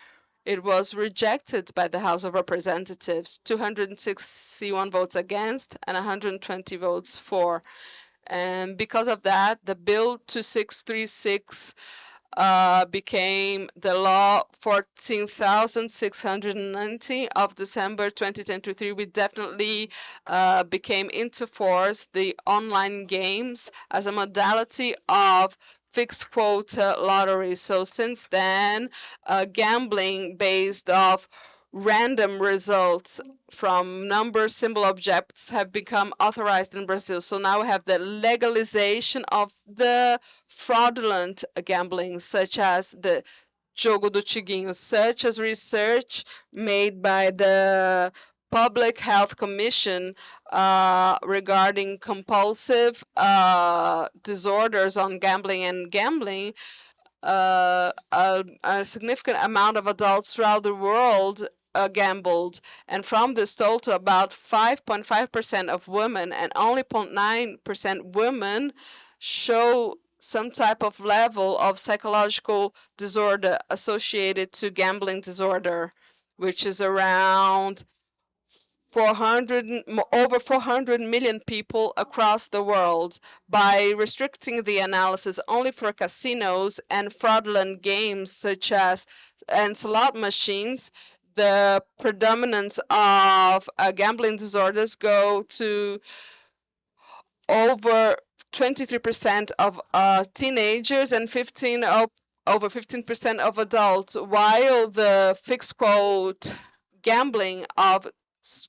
It was rejected by the House of Representatives, 261 votes against and 120 votes for. And because of that, the Bill 2636 became the law 14,690 of December 2023. We definitely became into force the online games as a modality of fixed quota lottery. So since then, gambling based off random results from number symbol objects have become authorized in Brazil. So now we have the legalization of the fraudulent gambling, such as the Jogo do Tiguinho, such as research made by the Public Health Commission regarding compulsive disorders on gambling and gambling. A significant amount of adults throughout the world gambled, and from this total, about 5.5% of women and only 0.9% women show some type of level of psychological disorder associated to gambling disorder, which is around 400, over 400 million people across the world. By restricting the analysis only for casinos and fraudulent games such as and slot machines, the predominance of gambling disorders go to over 23% of teenagers and over 15% of adults, while the fixed quote gambling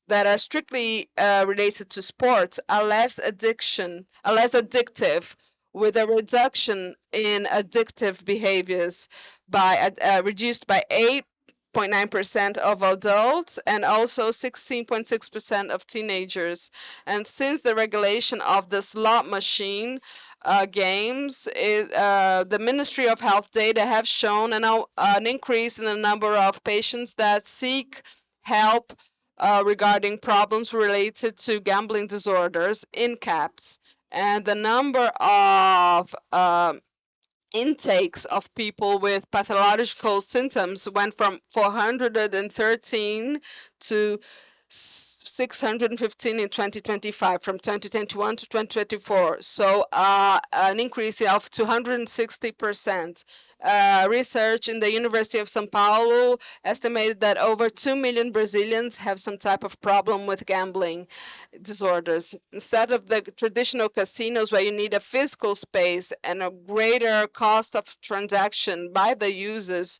that are strictly related to sports are less addictive, with a reduction in addictive behaviors by reduced by 8.9% of adults and also 16.6% of teenagers. And since the regulation of the slot machine games, the Ministry of Health data have shown an increase in the number of patients that seek help regarding problems related to gambling disorders in CAPS. And the number of intakes of people with pathological symptoms went from 413 to 615 in 2025, from 2021 to 2024. So an increase of 260%. Research in the University of São Paulo estimated that over 2 million Brazilians have some type of problem with gambling disorders. Instead of the traditional casinos where you need a physical space and a greater cost of transaction by the users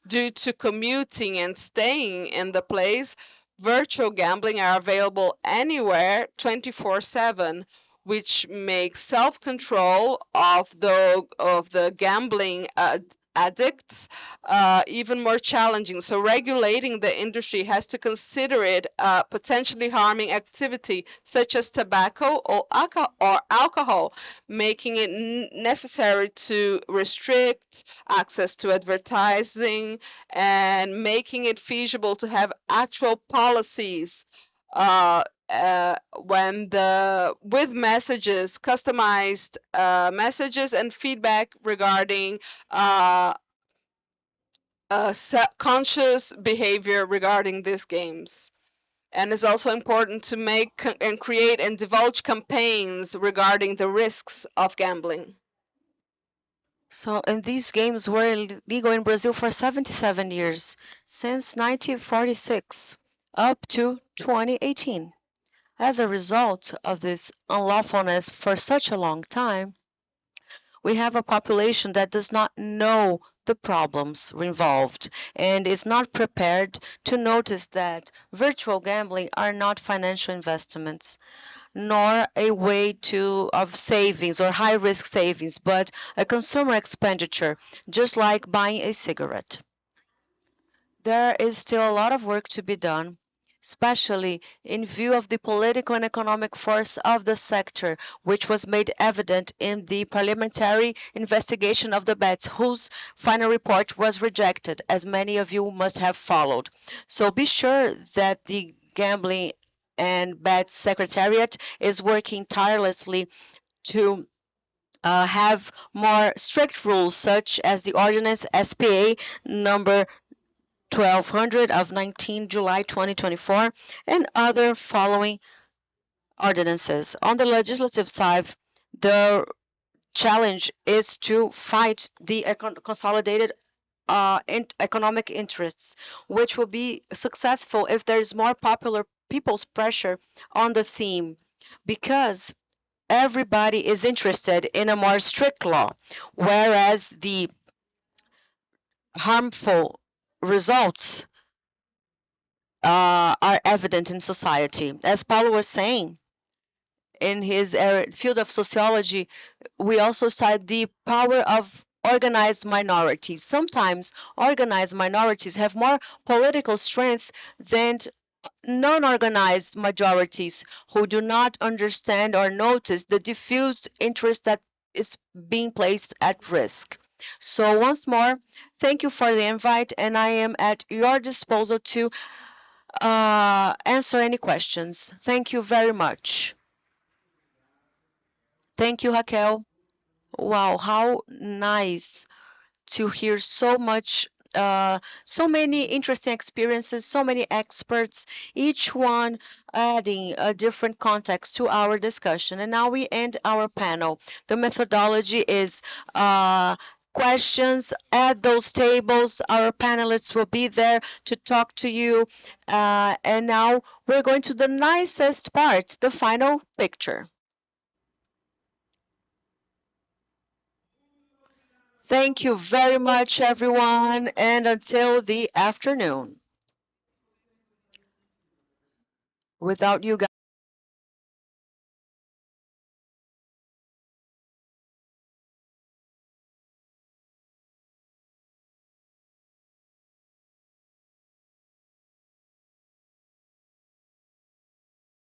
due to commuting and staying in the place, virtual gambling are available anywhere 24/7, which makes self-control of the gambling addicts even more challenging. So regulating the industry has to consider it potentially harming activity such as tobacco or alcohol, making it necessary to restrict access to advertising and making it feasible to have actual policies with messages, customized messages and feedback regarding conscious behavior regarding these games. And it's also important to make and create and divulge campaigns regarding the risks of gambling. So, and these games were legal in Brazil for 77 years, since 1946 up to 2018. As a result of this unlawfulness for such a long time, we have a population that does not know the problems involved and is not prepared to notice that virtual gambling are not financial investments nor a way of savings or high risk savings, but a consumer expenditure, just like buying a cigarette. There is still a lot of work to be done, especially in view of the political and economic force of the sector, which was made evident in the parliamentary investigation of the bets, whose final report was rejected, as many of you must have followed. So be sure that the Gambling and Bets Secretariat is working tirelessly to have more strict rules, such as the Ordinance SPA number 1200 of 19 July 2024 and other following ordinances. On the legislative side, the challenge is to fight the consolidated economic interests, which will be successful if there is more popular people's pressure on the theme, because everybody is interested in a more strict law, whereas the harmful results are evident in society. As Paulo was saying, in his field of sociology, we also cite the power of organized minorities. Sometimes organized minorities have more political strength than non-organized majorities who do not understand or notice the diffused interest that is being placed at risk. So once more, thank you for the invite, and I am at your disposal to answer any questions. Thank you very much. Thank you, Raquel. Wow, how nice to hear so much, so many interesting experiences, so many experts, each one adding a different context to our discussion. And now we end our panel. The methodology is questions at those tables. Our panelists will be there to talk to you. And now we're going to the nicest part, the final picture. Thank you very much, everyone, and until the afternoon. Without you guys.